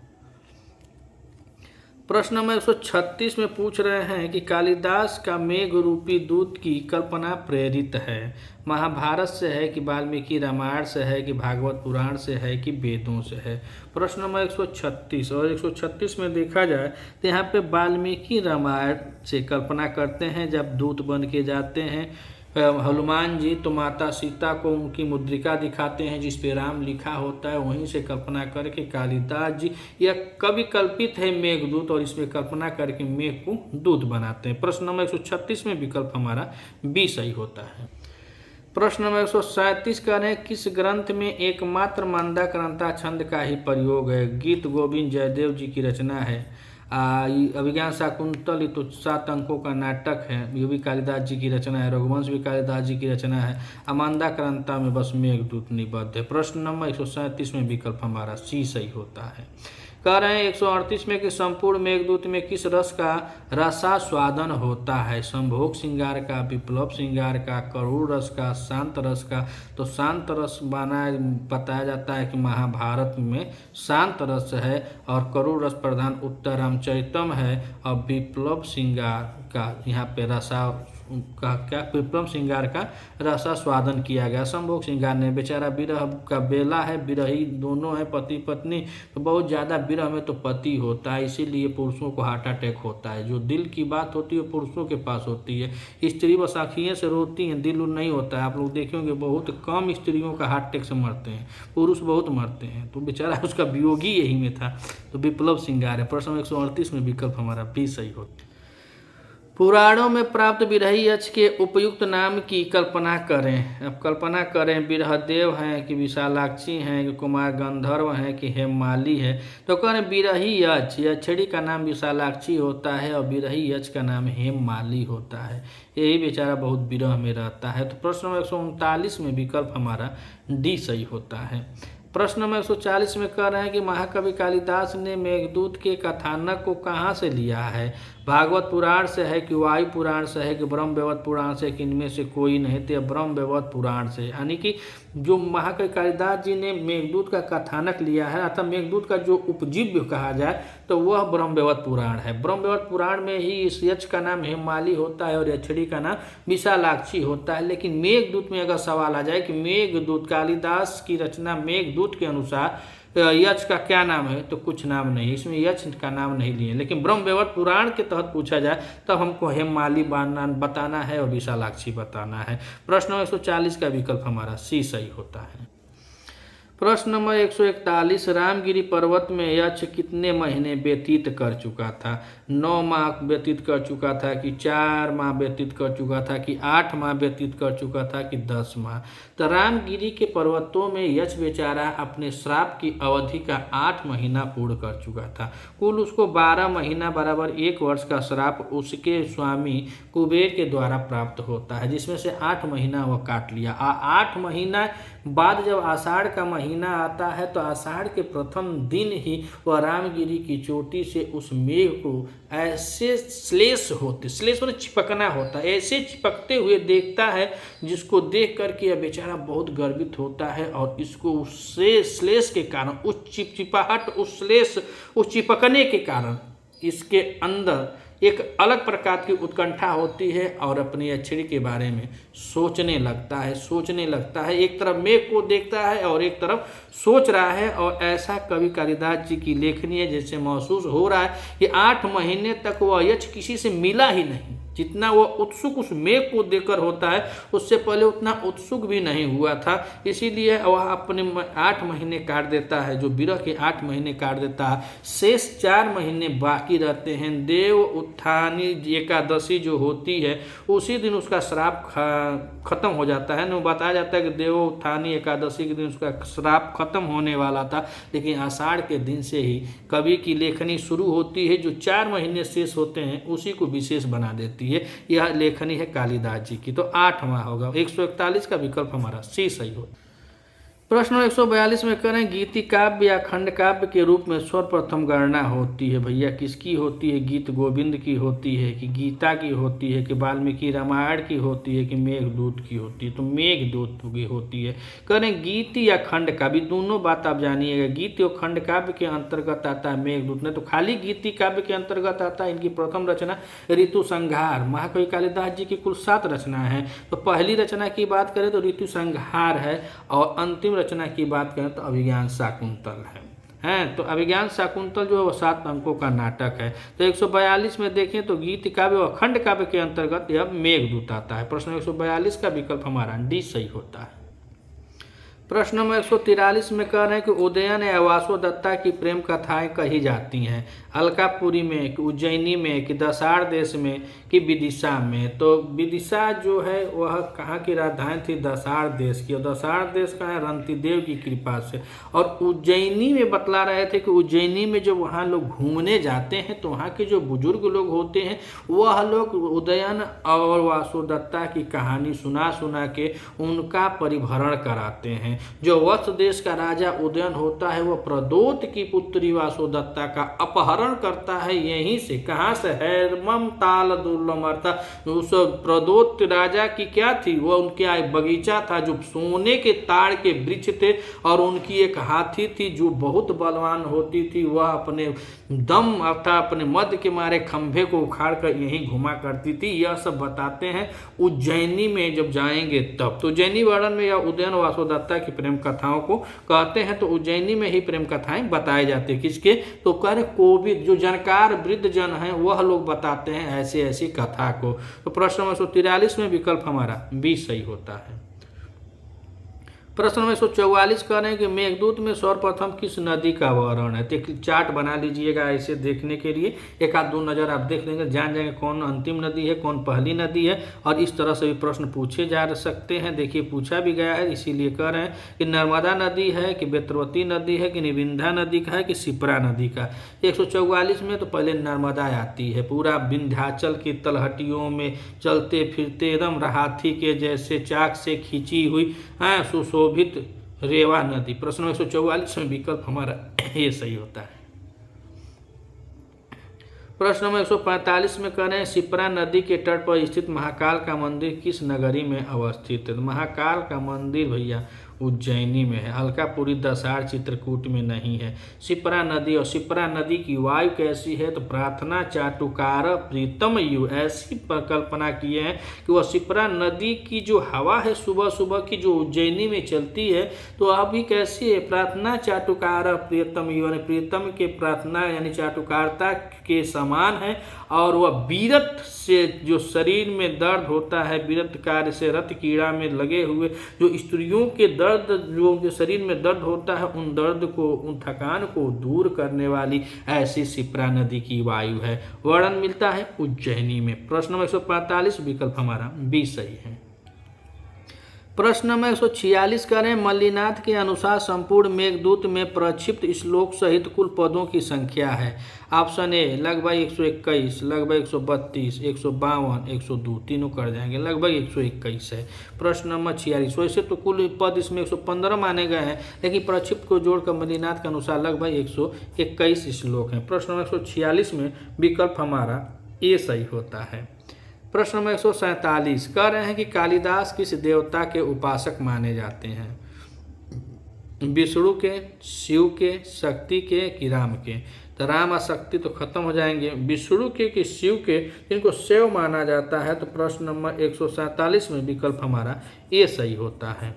प्रश्न नंबर 136 में पूछ रहे हैं कि कालिदास का मेघ रूपी दूत की कल्पना प्रेरित है, महाभारत से है कि वाल्मीकि रामायण से है कि भागवत पुराण से है कि वेदों से है? प्रश्न नंबर 136 और 136 में देखा जाए तो यहाँ पे वाल्मीकि रामायण से कल्पना करते हैं। जब दूत बन के जाते हैं हनुमान जी तो माता सीता को उनकी मुद्रिका दिखाते हैं जिस पे राम लिखा होता है, वहीं से कल्पना करके कालिदास जी यह कवि कल्पित है मेघदूत, और इसमें कल्पना करके मेघ को दूत बनाते हैं। प्रश्न नंबर 136 में विकल्प हमारा बी सही होता है। प्रश्न नंबर 137 कह रहे हैं किस ग्रंथ में एकमात्र मंदाक्रांता छंद का ही प्रयोग है? गीत गोविंद जयदेव जी की रचना है। अभिज्ञान शाकुंतल तो 7 अंकों का नाटक है, ये भी कालिदास जी की रचना है। रघुवंश भी कालिदास जी की रचना है। मंदाक्रांता में बस मेघदूत निबद्ध है। प्रश्न नंबर 137 में विकल्प हमारा सी सही होता है। कह रहे हैं 138 में कि संपूर्ण मेघदूत में किस रस का रसास्वादन होता है? संभोग श्रृंगार का, विप्लव श्रृंगार का, करुण रस का, शांत रस का? तो शांत रस बताया जाता है कि महाभारत में शांत रस है, और करुण रस प्रधान उत्तर रामचरितम है, और विप्लव श्रृंगार का यहाँ पे रसा का क्या विक्रम श्रृंगार का रसास्वादन किया गया। संभोग श्रृंगार ने बेचारा विरह का बेला है, विरही दोनों है पति पत्नी, तो बहुत ज़्यादा विरह में तो पति होता है, इसीलिए पुरुषों को हार्ट अटैक होता है। जो दिल की बात होती है पुरुषों के पास होती है। स्त्री बस आँखियों से रोती हैं, दिल नहीं होता है। आप लोग देखेंगे बहुत कम स्त्रियों का हार्ट अटैक से मरते हैं, पुरुष बहुत मरते हैं। तो बेचारा उसका वियोगी यही में था। तो विप्लव श्रृंगार है। प्रश्न 138 में विकल्प हमारा बी सही होता है। पुराणों में प्राप्त बिरही यक्ष के उपयुक्त नाम की कल्पना करें। अब कल्पना करें, बिरहदेव हैं कि विशालाक्षी हैं कि कुमार गंधर्व हैं कि हेममाली है। तो करें बिरही यक्ष, यक्षिणी का नाम विशालाक्षी होता है और बिरही यक्ष का नाम हेममाली होता है। यही बेचारा बहुत विरह में रहता है। तो प्रश्न नंबर 139 में विकल्प हमारा डी सही होता है। प्रश्न नंबर 140 में कह रहे हैं कि महाकवि कालिदास ने मेघदूत के कथानक को कहाँ से लिया है। भागवत पुराण से है कि वायु पुराण से है कि ब्रह्मवैवर्त पुराण से, कि इनमें से कोई नहीं। तो ब्रह्मवैवर्त पुराण से, यानी कि जो महाकवि कालिदास जी ने मेघदूत का कथानक लिया है अर्थात मेघदूत का जो उपजीव्य कहा जाए तो वह ब्रह्मवैवर्त पुराण है। ब्रह्मवैवर्त पुराण में ही इस यक्ष का नाम हेममाली होता है और यक्षिणी का नाम विशालाक्षी होता है। लेकिन मेघदूत में अगर सवाल आ जाए कि मेघदूत कालिदास की रचना मेघदूत के अनुसार यक्ष का क्या नाम है, तो कुछ नाम नहीं, इसमें यक्ष का नाम नहीं लिए। लेकिन ब्रह्मवैवर्त पुराण के तहत पूछा जाए तब हमको हेममाली बताना है और विशालाक्षी बताना है। प्रश्न 140 का विकल्प हमारा सी सही होता है। प्रश्न नंबर 141, रामगिरी पर्वत में यक्ष कितने महीने व्यतीत कर चुका था। 9 माह व्यतीत कर चुका था कि 4 माह व्यतीत कर चुका था कि 8 माह व्यतीत कर चुका था कि 10 माह। तो रामगिरी के पर्वतों में यक्ष बेचारा अपने श्राप की अवधि का 8 महीना पूर्ण कर चुका था। कुल उसको 12 महीना बराबर 1 वर्ष का श्राप उसके स्वामी कुबेर के द्वारा प्राप्त होता है, जिसमें से 8 महीना वह काट लिया। 8 महीना बाद जब आषाढ़ का महीना आता है तो आषाढ़ के प्रथम दिन ही वह रामगिरी की चोटी से उस मेघ को ऐसे श्लेष मतलब चिपकना होता है, ऐसे चिपकते हुए देखता है जिसको देख करके यह बेचारा बहुत गर्वित होता है और इसको उससे श्लेष के कारण, उस चिपचिपाहट, उस श्लेष, उस चिपकने के कारण इसके अंदर एक अलग प्रकार की उत्कंठा होती है और अपनी यक्षिणी के बारे में सोचने लगता है। एक तरफ मेघ को देखता है और एक तरफ सोच रहा है। और ऐसा कवि कालिदास जी की लेखनी है जैसे महसूस हो रहा है कि 8 महीने तक वह यक्ष किसी से मिला ही नहीं। जितना वह उत्सुक उस मेघ को देखकर होता है उससे पहले उतना उत्सुक भी नहीं हुआ था। इसीलिए वह अपने 8 महीने काट देता है, जो विरह के 8 महीने काट देता है। शेष 4 महीने बाकी रहते हैं। देव उत्थानी एकादशी जो होती है उसी दिन उसका श्राप खत्म हो जाता है। बताया जाता है कि देव उत्थानी एकादशी के दिन उसका श्राप खत्म होने वाला था, लेकिन आषाढ़ के दिन से ही कवि की लेखनी शुरू होती है। जो 4 महीने शेष होते हैं उसी को विशेष बना देती है। यह लेखनी है कालिदास जी की। तो 8वां होगा। 141 का विकल्प हमारा सी सही होगा। प्रश्न 142 में करें, गीति काव्य या खंड काव्य के रूप में सर्वप्रथम गणना होती है। भैया किसकी होती है? गीत गोविंद की होती है कि गीता की होती है कि वाल्मीकि रामायण की होती है कि मेघदूत की होती है? तो मेघदूत की होती है। करें गीत या खंड काव्य, दोनों बात आप जानिएगा। गीत और खंड काव्य के अंतर्गत आता है मेघदूत, नहीं तो खाली गीति काव्य के अंतर्गत आता है। इनकी प्रथम रचना ऋतु संहार, महाकवि कालिदास जी की कुल 7 रचना है। तो पहली रचना की बात करें तो ऋतु संहार है और अंतिम रचना की बात करें तो अभिज्ञान शाकुंतल है। तो अभिज्ञान शाकुंतल जो है वो 7 अंकों का नाटक है। तो 142 में देखें तो गीत काव्य और खंड काव्य के अंतर्गत यह मेघदूत आता है। प्रश्न 142 का विकल्प हमारा डी सही होता है। प्रश्न नंबर 143 में कह रहे हैं कि उदयन या वासोदत्ता की प्रेम कथाएं कही जाती हैं। अलकापुरी में, कि उज्जैनी में, कि दसाड़ देश में, कि विदिशा में। तो विदिशा जो है वह कहाँ की राजधानी थी? दसाड़ देश की। और दसाड़ देश का है रंतिदेव की कृपा से। और उज्जैनी में बतला रहे थे कि उज्जैनी में जब वहाँ लोग घूमने जाते हैं तो वहाँ के जो बुजुर्ग लोग होते हैं वह लोग उदयन और वासोदत्ता की कहानी सुना के उनका परिभरण कराते हैं। जो वत्स देश का राजा उदयन होता है वह प्रदोत की पुत्री वासोदत्ता का अपहरण करता है, यहीं से, कहाँ से, हैरमम ताल दुर्लम, अर्थात उस प्रदोत राजा की क्या थी, वह उनके बगीचा था जो सोने के ताड़ के वृक्ष थे, और उनकी एक हाथी थी जो बहुत बलवान होती थी, वह अपने दम अर्थात अपने मद के मारे खंभे को उखाड़ कर यहीं घुमा करती थी। यह सब बताते हैं उज्जैनी में जब जाएंगे तब। तो उज्जैनी वर्णन में यह उदयन वासोदत्ता की प्रेम कथाओं को कहते हैं। तो उज्जैनी में ही प्रेम कथाएं बताई जाती है, किसके, तो कर कोविद जो जानकार वृद्ध जन हैं वह लोग बताते हैं ऐसी ऐसी कथा को। तो प्रश्न नंबर 143 में विकल्प हमारा बी सही होता है। प्रश्न नंबर 144 कह रहे हैं कि मेघदूत में सर्वप्रथम किस नदी का वर्णन है। तो एक चार्ट बना लीजिएगा ऐसे देखने के लिए, एक आध दो नज़र आप देख लेंगे, जान जाएंगे कौन अंतिम नदी है, कौन पहली नदी है, और इस तरह से भी प्रश्न पूछे जा सकते हैं। देखिए पूछा भी गया है, इसीलिए कह रहे हैं कि नर्मदा नदी है कि बेतरवती नदी है कि निविंधा नदी का है कि शिप्रा नदी का। 144 में तो पहले नर्मदा आती है, पूरा विंध्याचल की तलहटियों में चलते फिरते एकदम हाथी के जैसे चाक से खींची हुई सुशोभित रेवा नदी। प्रश्न 144 में विकल्प हमारा ये सही होता है। प्रश्न नंबर 145 में कह रहे हैं शिप्रा नदी के तट पर स्थित महाकाल का मंदिर किस नगरी में अवस्थित है। तो महाकाल का मंदिर भैया उज्जैनी में है, अलकापुरी दसार चित्रकूट में नहीं है। शिप्रा नदी, और शिप्रा नदी की वायु कैसी है, तो प्रार्थना चाटुकार प्रीतम यु, ऐसी कल्पना किए हैं कि वह शिप्रा नदी की जो हवा है सुबह सुबह की जो उज्जैनी में चलती है तो अभी कैसी है, प्रार्थना चाटुकार प्रीतम यु, यानी प्रीतम के प्रार्थना यानी चाटुकारता के समान है। और वह बीरत से जो शरीर में दर्द होता है, बीरत कार्य से रत कीड़ा में लगे हुए जो स्त्रियों के दर्द जो शरीर में दर्द होता है उन दर्द को, उन थकान को दूर करने वाली ऐसी शिप्रा नदी की वायु है। वर्णन मिलता है उज्जैनी में। प्रश्न नंबर 145 विकल्प हमारा बी सही है। प्रश्न नंबर 146 करें मल्लिनाथ के अनुसार संपूर्ण मेघदूत में प्रक्षिप्त श्लोक सहित कुल पदों की संख्या है। ऑप्शन ए लगभग 121, लगभग 132, 152, 102, तीनों कर जाएंगे, लगभग 121 है। प्रश्न नंबर 46, वैसे तो कुल पद इसमें 115 माने गए हैं, लेकिन प्रक्षिप्त को जोड़कर मल्लिनाथ के अनुसार लगभग 121 श्लोक हैं। प्रश्न नंबर 146 में विकल्प हमारा ए सही होता है। प्रश्न नंबर 147 कह रहे हैं कि कालिदास किस देवता के उपासक माने जाते हैं। विष्णु के, शिव के, शक्ति के कि राम के। तो राम और शक्ति तो खत्म हो जाएंगे, विष्णु के कि शिव के, जिनको शिव माना जाता है। तो प्रश्न नंबर 147 में विकल्प हमारा ये सही होता है।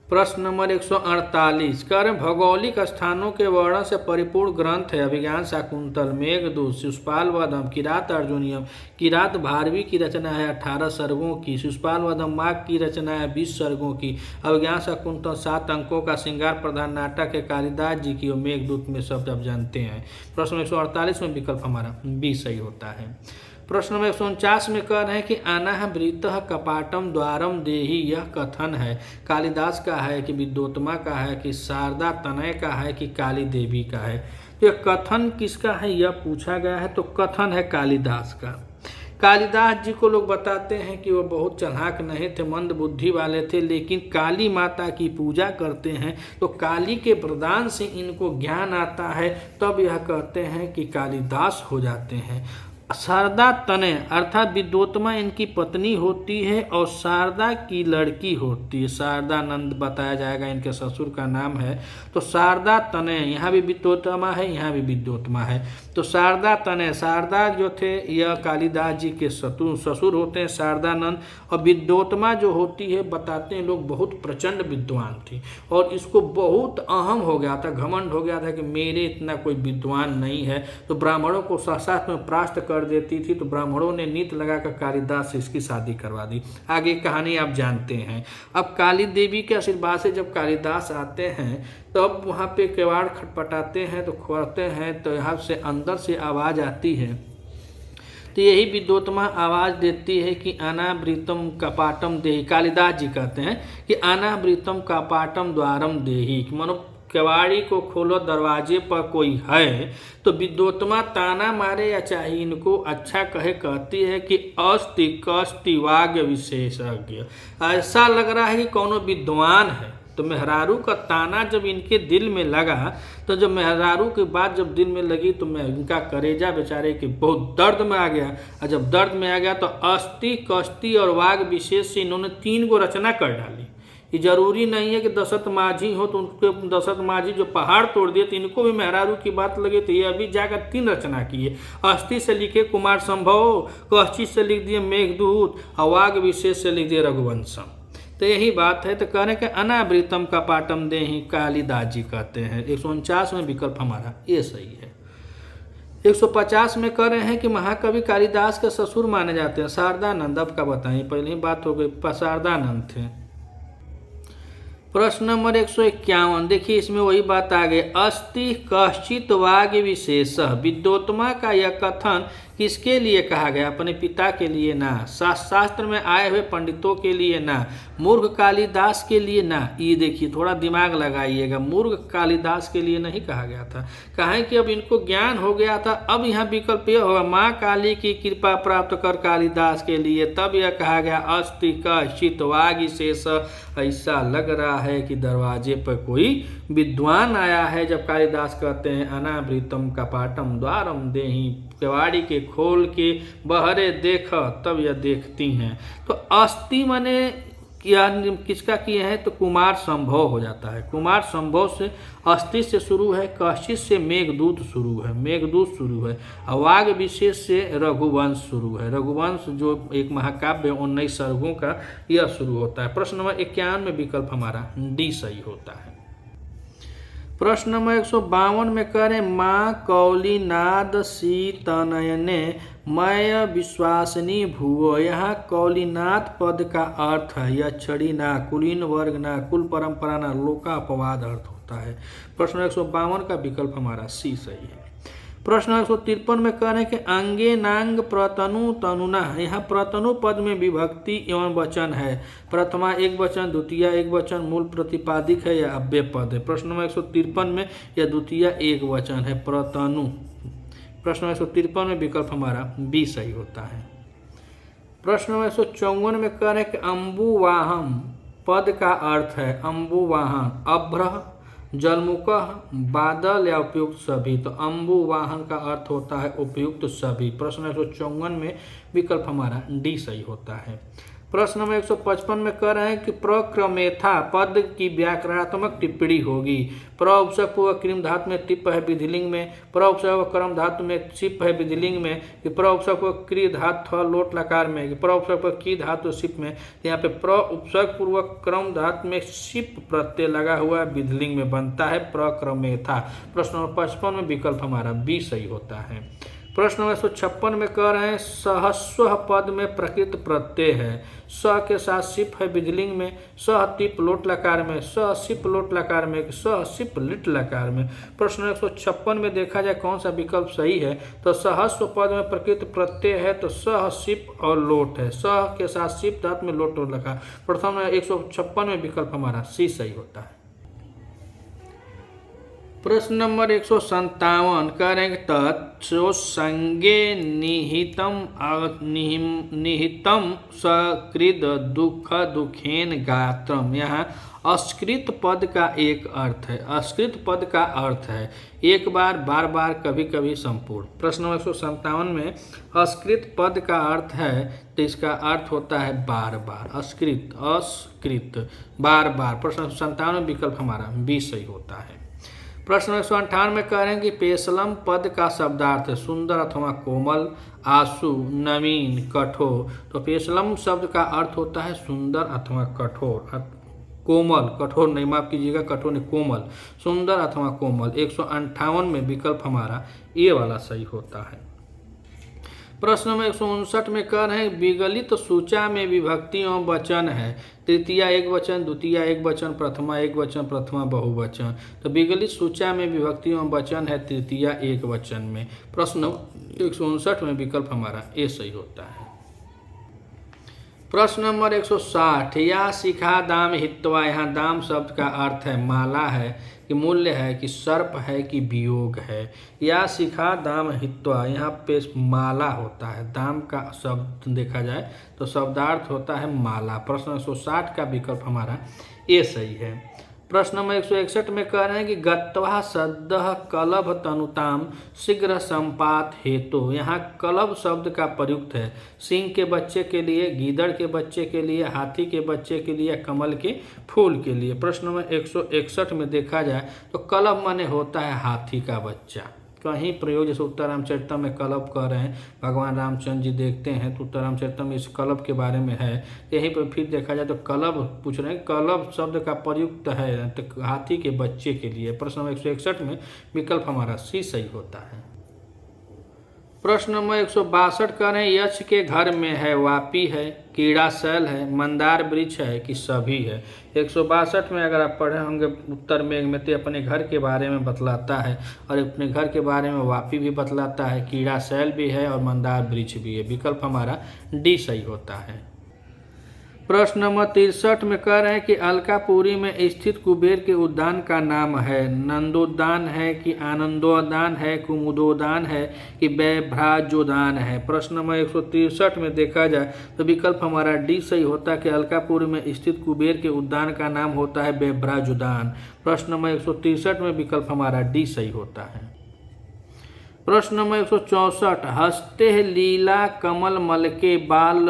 प्रश्न नंबर 148 कर भौगोलिक स्थानों के वर्णन से परिपूर्ण ग्रंथ है अभिज्ञान शाकुंतल, मेघदूत, शिशुपाल वधम, किरात अर्जुनियम। किरात भारवी की रचना है 18 सर्गों की, शिशुपाल वधम माघ की रचना है 20 सर्गों की, अभिज्ञान शाकुंतल 7 अंकों का श्रृंगार प्रधान नाटक है कालिदास जी की, और मेघदूत में शब्द आप जानते हैं। प्रश्न 148 में विकल्प हमारा बी सही होता है। प्रश्न नंबर 149 में कह रहे हैं कि अनाहृतः कपाटम द्वारम देहि, यह कथन है कालिदास का है कि विद्योत्मा का है कि शारदा तनय का है कि काली देवी का है। तो यह कथन किसका है यह पूछा गया है, तो कथन है कालिदास का। कालिदास जी को लोग बताते हैं कि वो बहुत चालाक नहीं थे, मंद बुद्धि वाले थे, लेकिन काली माता की पूजा करते हैं तो काली के वरदान से इनको ज्ञान आता है, तब यह कहते हैं कि कालिदास हो जाते हैं। शारदा तनय अर्थात विद्योत्मा इनकी पत्नी होती है और शारदा की लड़की होती है, शारदानंद बताया जाएगा इनके ससुर का नाम है। तो शारदा तनय, यहाँ भी विद्योत्मा है यहाँ भी विद्योत्मा है। तो शारदा तनय, शारदा जो थे यह कालिदास जी के ससुर होते हैं शारदानंद, और विद्योत्मा जो होती है बताते हैं लोग बहुत प्रचंड विद्वान थी, और इसको बहुत अहम हो गया था, घमंड हो गया था कि मेरे इतना कोई विद्वान नहीं है। तो ब्राह्मणों को साथ में परास्त कर देती थी, तो ब्राह्मणों ने नीति लगाकर कालिदास से इसकी शादी करवा दी। आगे कहानी आप जानते हैं। अब काली देवी के आशीर्वाद से जब कालिदास आते हैं तब वहाँ पे किवाड़ खटपटाते हैं, तो खोलते हैं तो यहाँ से अंदर से आवाज़ आती है। तो यही विद्योत्मा आवाज़ देती है कि अनावृतम कपाटम देहि, कालिदास जी कहते हैं कि अनावृतम कपाटम द्वारम देहि, मानो केवाड़ी को खोलो दरवाजे पर कोई है, तो विद्योत्तमा ताना मारे या चाहे इनको अच्छा कहे कहती है कि अस्ति कस्ति वाग विशेषज्ञ। ऐसा लग रहा है कि कौनो विद्वान है। तो मेहरारू का ताना जब इनके दिल में लगा, तो जब मेहरारू की बात जब दिल में लगी तो मैं इनका करेजा बेचारे के बहुत दर्द में आ गया। और जब दर्द में आ गया तो अस्ति कस्ति और वाग विशेष से इन्होंने 3 गो रचना कर डाली। ये जरूरी नहीं है कि दशरथ माझी हो तो उनके दशरथ माझी जो पहाड़ तोड़ दिए तो इनको भी मेहरारू की बात लगे, तो ये अभी जाकर 3 रचना किए। अस्ति से लिखे कुमार संभव, कस्ति से लिख दिए मेघदूत और वाग विशेष से लिख दिए रघुवंशम। तो यही बात है। तो कह रहे हैं कि अनावृतम का पाटम देहि कालिदास जी कहते हैं। 149 में विकल्प हमारा ये सही है। 150 में कह रहे हैं कि महाकवि कालिदास के ससुर माने जाते हैं शारदानंद। अब का बताइए, पहले ही बात हो गई, शारदानंद थे। प्रश्न नंबर 151, देखिए इसमें वही बात आ गई। अस्ति कश्चित वाग विशेष। विद्योत्तमा का यह कथन किसके लिए कहा गया? अपने पिता के लिए ना, शास्त्र में आए हुए पंडितों के लिए ना, मूर्ख कालिदास के लिए ना। ये देखिए थोड़ा दिमाग लगाइएगा, मूर्ख कालिदास के लिए नहीं कहा गया था। कहें कि अब इनको ज्ञान हो गया था, अब यहाँ विकल्प यह होगा माँ काली की कृपा प्राप्त कर कालिदास के लिए, तब यह कहा गया अस्ति कश्चित वाग विशेष। ऐसा लग रहा है कि दरवाजे पर कोई विद्वान आया है जब कालिदास कहते हैं अनावृतम कपाटम द्वारम देहि, केवाड़ी के खोल के बहरे देख, तब यह देखती हैं। तो अस्ति माने क्या किसका किए हैं? तो कुमार संभव हो जाता है। कुमार संभव से अस्ति से शुरू है, कश्चित से मेघदूत शुरू है, मेघदूत शुरू है, वाग विशेष से रघुवंश शुरू है। रघुवंश जो एक महाकाव्य 19 सर्गों का, यह शुरू होता है। प्रश्न नंबर 51 में विकल्प हमारा डी सही होता है। प्रश्न नंबर 152 में करें माँ कौली नाद शीतनयने मय विश्वासनी भुवो। यहाँ कौलीनाथ पद का अर्थ है यह छड़ी ना, कुलीन वर्ग ना, कुल परंपरा ना, लोकापवाद अर्थ होता है। प्रश्न 152 का विकल्प हमारा सी सही है। प्रश्न 153 में कह रहे हैं कि अंगे नांग प्रतनु तनुना। यहाँ प्रतनु पद में विभक्ति एवं वचन है। प्रथमा एक वचन, द्वितीय एक वचन, मूल प्रतिपादिक है या अव्यय पद है। प्रश्न नंबर 153 में यह द्वितीय एक वचन है प्रतनु। प्रश्न नंबर 153 में विकल्प हमारा बी सही होता है। प्रश्न नंबर 154 में कह रहे हैं कि अम्बुवाहम पद का अर्थ है अम्बुवाहन, अभ्र, जलमुखः, बादल या उपयुक्त सभी। तो अम्बुवाहन का अर्थ होता है उपयुक्त सभी। प्रश्न 154 में विकल्प हमारा डी सही होता है। प्रश्न नंबर 155 में कह रहे हैं कि प्रक्रमेथा पद की व्याकरणात्मक टिप्पणी होगी। प्र उपसर्ग पूर्व क्रिम धातु में टिप है विधिलिंग में, प्र उपसर्ग कर्म धातु में सिप है विधिलिंग में, कि प्र उपसर्ग पूर्व क्री धातु लोट लकार में, कि प्र उपसर्ग पूर्व की धातु सिप में। यहाँ पे प्र उपसर्ग पूर्वक क्रम धातु में सिप प्रत्यय लगा हुआ विधिलिंग में बनता है प्रक्रमेथा। प्रश्न नंबर 55 में विकल्प हमारा बी सही होता है। प्रश्न नंबर 156 में कह रहे हैं सहस्व पद में प्रकृत प्रत्यय है। स के साथ सिप है विधिलिंग में, सह टिप लोट लकार में, सह सिप लोट लकार में, सह सिप लिट लकार में। प्रश्न 156 में देखा जाए कौन सा विकल्प सही है, तो सहस्व पद में प्रकृत प्रत्यय है तो सह सिप और लोट है। सह के साथ सिप धातु में लोट और लकार। प्रथम 156 में विकल्प हमारा सी सही होता है। प्रश्न नंबर 157 कह रहे हैं तत्सो संगे निहितम सकृद दुख दुखेन गात्रम। यहाँ अस्कृत पद का एक अर्थ है, अस्कृत पद का अर्थ है एक बार, बार बार, कभी कभी, संपूर्ण। प्रश्न नंबर 157 में अस्कृत पद का अर्थ है तो इसका अर्थ होता है बार बार, अस्कृत, अस्कृत, बार बार। प्रश्न 157 में विकल्प हमारा बी सही होता है। प्रश्न 158 में कह रहे हैं कि पेशलम पद का शब्दार्थ है सुंदर अथवा कोमल, आशु, नवीन, कठोर। तो पेशलम शब्द का अर्थ होता है सुंदर अथवा कठोर, कोमल, कठोर नहीं, माफ कीजिएगा, कठोर नहीं, कोमल, सुंदर अथवा कोमल। 158 में विकल्प हमारा ये वाला सही होता है। प्रश्न में 159 में कह रहे हैं विगलित सूचा में विभक्ति एवं वचन है। तृतीया एक वचन, द्वितीय एक वचन, प्रथमा एक वचन, प्रथमा बहुवचन। तो विगलित सूचा में विभक्ति एवं वचन है तृतीय एक वचन में। प्रश्न 159 में विकल्प हमारा ए सही होता है। प्रश्न नंबर 160, या शिखा दाम हित्वा, यहाँ दाम शब्द का अर्थ है माला है कि मूल्य है कि सर्प है कि वियोग है। या शिखा दाम हित्वा, यहाँ पे माला होता है, दाम का शब्द देखा जाए तो शब्दार्थ होता है माला। प्रश्न 160 का विकल्प हमारा ये सही है। प्रश्न नंबर 161 में कह रहे हैं कि गत्वा सद्यः कलभ तनुताम शीघ्र संपात हेतु, यहाँ कलभ शब्द का प्रयुक्त है सिंह के बच्चे के लिए, गीदड़ के बच्चे के लिए, हाथी के बच्चे के लिए, कमल के फूल के लिए। प्रश्न नंबर 161 में देखा जाए तो कलभ माने होता है हाथी का बच्चा। कहीं प्रयोग जैसे उत्तर रामचरित में कलभ कह रहे हैं, भगवान रामचंद्र जी देखते हैं तो उत्तर रामचरित में इस कलभ के बारे में है। यहीं पर फिर देखा जाए तो कलभ पूछ रहे हैं, कलभ शब्द का प्रयुक्त है तो हाथी के बच्चे के लिए। प्रश्न नंबर 161 में विकल्प हमारा सी सही होता है। प्रश्न नंबर 162 कह रहे हैं यक्ष के घर में है, वापी है, कीड़ा शैल है, मंदार वृक्ष है कि सभी है। 162 में अगर आप पढ़े होंगे उत्तर में तो अपने घर के बारे में बतलाता है और अपने घर के बारे में वापी भी बतलाता है, कीड़ा शैल भी है और मंदार वृक्ष भी है। विकल्प हमारा डी सही होता है। प्रश्न नंबर 63 में कह रहे हैं कि अलकापुरी में स्थित कुबेर के उद्यान का नाम है, नंदोद्यान है कि आनंदोद्यान है, कुमुदोद्यान है कि वैभ्राजोद्यान है। प्रश्न नंबर 163 में देखा जाए तो विकल्प हमारा डी सही होता है कि अलकापुरी में स्थित कुबेर के उद्यान का नाम होता है वैभ्राजोद्यान। प्रश्न नंबर 163 में विकल्प हमारा डी सही होता है। प्रश्न नंबर 164, हस्ते लीला कमल मल के बाल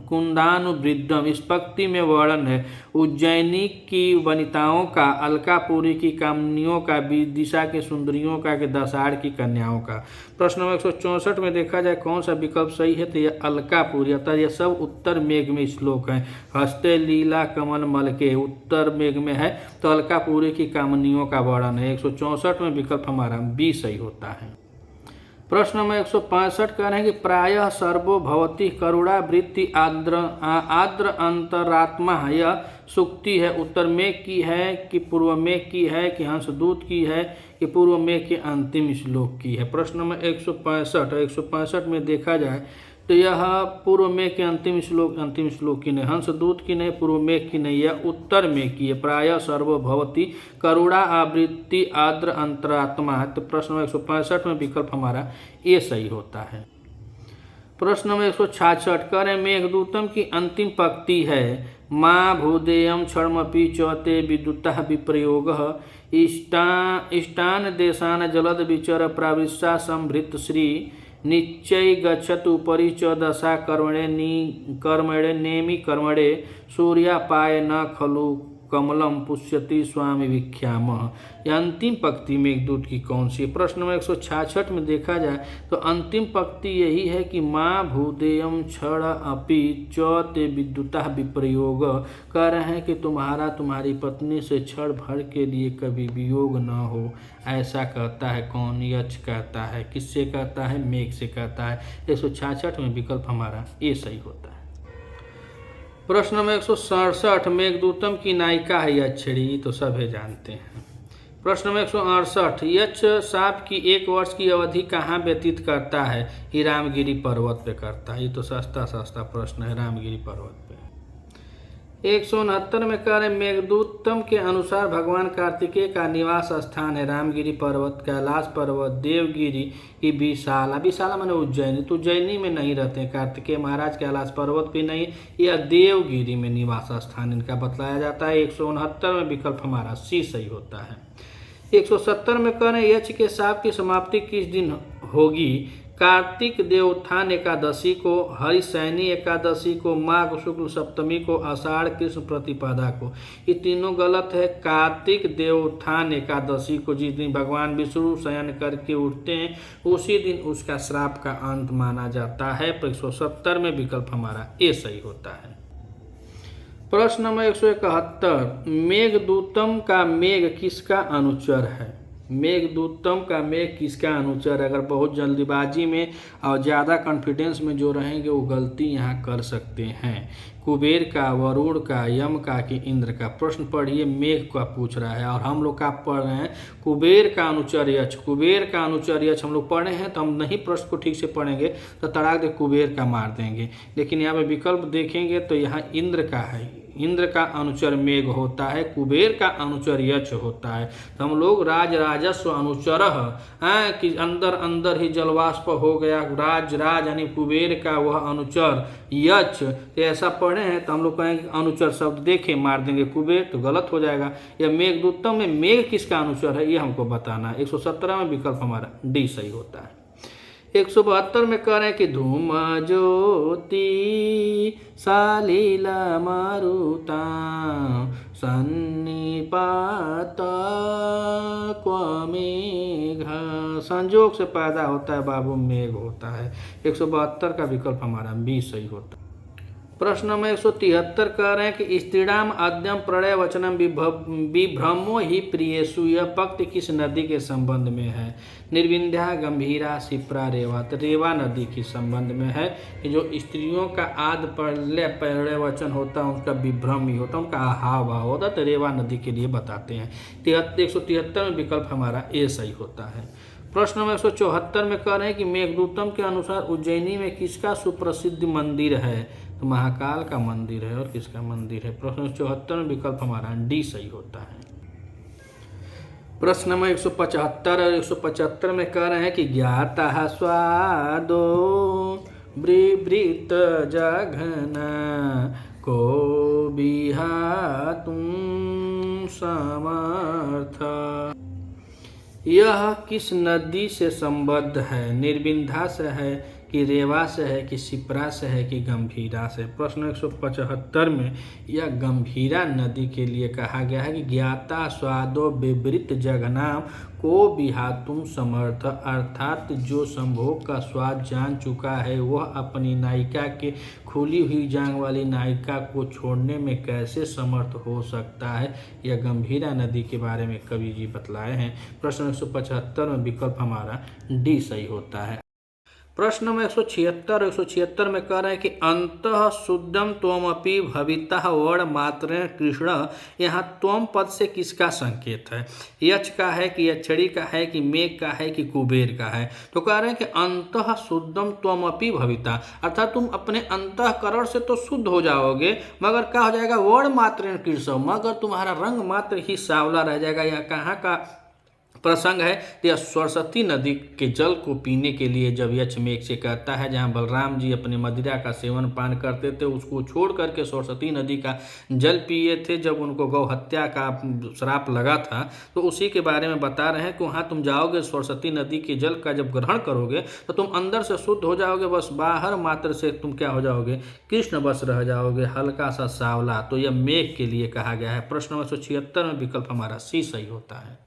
कुंदानुवृद्धम, इस पंक्ति में वर्णन है उज्जैनी की वनिताओं का, अलकापुरी की कामनियों का, विदिशा के सुंदरियों का कि दसाड़ की कन्याओं का। प्रश्न नंबर 164 में देखा जाए कौन सा विकल्प सही है तो यह अलकापुरी, अर्थात यह सब उत्तर मेघ में श्लोक हैं। हस्ते लीला कमल मल के उत्तर मेघ में है तो अलकापुरी की कामनियों का वर्णन है। 164 में विकल्प हमारा बी सही होता है। प्रश्न नंबर 165 कह रहे हैं कि प्रायः सर्वो भवति करुणा वृत्ति आद्र अंतरात्मा, यह सूक्ति है, उत्तर मेघ की है कि पूर्व मेघ की है कि हंसदूत की है कि पूर्व मेघ के अंतिम श्लोक की है। प्रश्न नंबर 165 में देखा जाए तो यह पूर्व मेघ के अंतिम श्लोक की नहीं, हंसदूत की नहीं, पूर्व मेघ की नहीं, यह उत्तर मेघ की है। प्रायः सर्वभवति करुणा आवृत्ति आद्र अंतरात्मा है। तो प्रश्न नंबर 165 में विकल्प हमारा ये सही होता है। प्रश्न नंबर 166 कह रहे मेघदूतम की अंतिम पंक्ति है माँ भूदेयम क्षणमपि च ते विद्युतः विप्रयोगः इष्टान देशान जलद विचर प्रावृषा संभृत श्री निश्चय गच्छतु उपरि च दशा कर्मणे नेमि कर्मणे सूर्यापाय न खलु कमलम पुष्यति स्वामी विख्यामः। यह अंतिम पंक्ति मेघदूत की कौन सी? प्रश्न नंबर 166 में देखा जाए तो अंतिम पंक्ति यही है कि माँ भूदेयम क्षण अपि च ते विद्युतः विप्रयोग, कह रहे हैं कि तुम्हारी पत्नी से क्षण भर के लिए कभी वियोग न हो, ऐसा कहता है कौन? यक्ष कहता है। किससे कहता है? मेघ से कहता है। 166 में विकल्प हमारा ये सही होता है। प्रश्न नंबर 167 मेघदूतम की नायिका है यक्षिणी, तो सभी जानते हैं। प्रश्न नंबर 168 यक्ष साप की 1 वर्ष की अवधि कहाँ व्यतीत करता है? ये रामगिरी पर्वत पे करता है। ये तो सस्ता प्रश्न है, रामगिरी पर्वत पे। 169 में कह रहे मेघदूतम के अनुसार भगवान कार्तिकेय का निवास स्थान है रामगिरी पर्वत, कैलाश पर्वत, देवगिरी की विशाला माने उज्जैनी, तो उज्जैनी में नहीं रहते हैं कार्तिकेय महाराज, कैलाश पर्वत भी नहीं, यह देवगिरी में निवास स्थान इनका बतलाया जाता है। 169 में विकल्प हमारा सी सही होता है। 170 में कह रहे यक्ष के शाप की समाप्ति किस दिन होगी? कार्तिक देवोत्थान एकादशी को, हरिशयनी एकादशी को, माघ शुक्ल सप्तमी को, आषाढ़ कृष्ण प्रतिपदा को। ये तीनों गलत है। कार्तिक देवोत्थान एकादशी को, जिस दिन भगवान विष्णु शयन करके उठते हैं उसी दिन उसका श्राप का अंत माना जाता है। 170 में विकल्प हमारा ये सही होता है। प्रश्न नंबर 171 मेघदूतम का मेघ किसका अनुचर है? मेघदूतम का मेघ किसका अनुचर है? अगर बहुत जल्दबाजी में और ज़्यादा कॉन्फिडेंस में जो रहेंगे वो गलती यहाँ कर सकते हैं। कुबेर का, वरुण का, यम का कि इंद्र का? प्रश्न पढ़िए, मेघ का पूछ रहा है और हम लोग का पढ़ रहे हैं कुबेर का अनुचर यक्ष। कुबेर का अनुचर यक्ष हम लोग पढ़े हैं, तो हम नहीं प्रश्न को ठीक से पढ़ेंगे तो तड़ाक दे कुबेर का मार देंगे। लेकिन यहाँ पे विकल्प देखेंगे तो यहाँ इंद्र का है। इंद्र का अनुचर मेघ होता है, कुबेर का अनुचर यक्ष होता है। तो हम लोग राज राजस्व अनुचर हैं कि अंदर अंदर ही जलवाष्प हो गया। राज यानी कुबेर का वह अनुचर यक्ष, तो ऐसा पढ़े हैं तो हम लोग कहेंगे अनुचर शब्द देखे मार देंगे कुबेर, तो गलत हो जाएगा। या मेघदूतम में मेघ किसका अनुचर है ये हमको बताना है। 117 में विकल्प हमारा डी सही होता है। 172 में कह रहे हैं कि धूम ज्योति सालीला मारुता सन्निपात क्वमेघ। संजोग से पैदा होता है बाबू, मेघ होता है। 172 का विकल्प हमारा बी सही होता है। प्रश्न नंबर 173 कह रहे हैं कि स्त्रीणाम अद्यम प्रणय वचनम विभ्रमो ही प्रियेषु, यह पंक्ति किस नदी के संबंध में है? निर्विंध्या, गंभीरा, शिप्रा, रेवा। तो रेवा नदी के संबंध में है कि जो स्त्रियों का आद प्रणय वचन होता है उसका विभ्रम ही होता है, उनका हाव भाव होता है, तो रेवा नदी के लिए बताते हैं। 173 में विकल्प हमारा ए सही होता है। प्रश्न नंबर 174 में कह रहे हैं कि मेघदूतम के अनुसार उज्जैनी में किसका सुप्रसिद्ध मंदिर है? तो महाकाल का मंदिर है। और किसका मंदिर है? प्रश्न 174 में विकल्प हमारा डी सही होता है। प्रश्न नंबर 175 और 175 में कह रहे हैं कि ज्ञाता स्वादो ब्रीवृत जघना को बिहा तुम समर्थ। यह किस नदी से संबद्ध है? निर्विंध्या से है कि रेवा से है कि शिप्रा से है कि गंभीरा से? प्रश्न 175 में यह गंभीरा नदी के लिए कहा गया है कि ज्ञाता स्वादो विवृत जघनाम को बिहातुम समर्थ, अर्थात जो संभोग का स्वाद जान चुका है वह अपनी नायिका के खुली हुई जांग वाली नायिका को छोड़ने में कैसे समर्थ हो सकता है? यह गंभीरा नदी के बारे में कवि जी बतलाए हैं। प्रश्न 175 में विकल्प हमारा डी सही होता है। प्रश्न नंबर 176 और 176 में कह रहे हैं कि अंतः शुद्धम त्वमपि भवितः वर्ण मात्रेण कृष्ण। यहाँ त्वम पद से किसका संकेत है? यक्ष का है कि यक्षड़ी का है कि मेघ का है कि कुबेर का है? तो कह रहे हैं कि अंतः शुद्धम त्वमपि भविता, अर्थात तुम अपने अंतःकरण से तो शुद्ध हो जाओगे मगर क्या हो जाएगा? वर्ण मात्रेण कृष्ण, मगर तुम्हारा रंग मात्र ही सावला रह जाएगा। यह कहाँ का प्रसंग है? यह सरस्वती नदी के जल को पीने के लिए जब यक्ष मेघ से कहता है, जहाँ बलराम जी अपने मदिरा का सेवन पान करते थे उसको छोड़ करके सरस्वती नदी का जल पिए थे जब उनको गौ हत्या का श्राप लगा था, तो उसी के बारे में बता रहे हैं कि वहाँ तुम जाओगे सरस्वती नदी के जल का जब ग्रहण करोगे तो तुम अंदर से शुद्ध हो जाओगे, बस बाहर मात्र से तुम क्या हो जाओगे? कृष्ण बस रह जाओगे, हल्का सा सावला। तो यह मेघ के लिए कहा गया है। प्रश्न नंबर 176 में विकल्प हमारा सी सही होता है।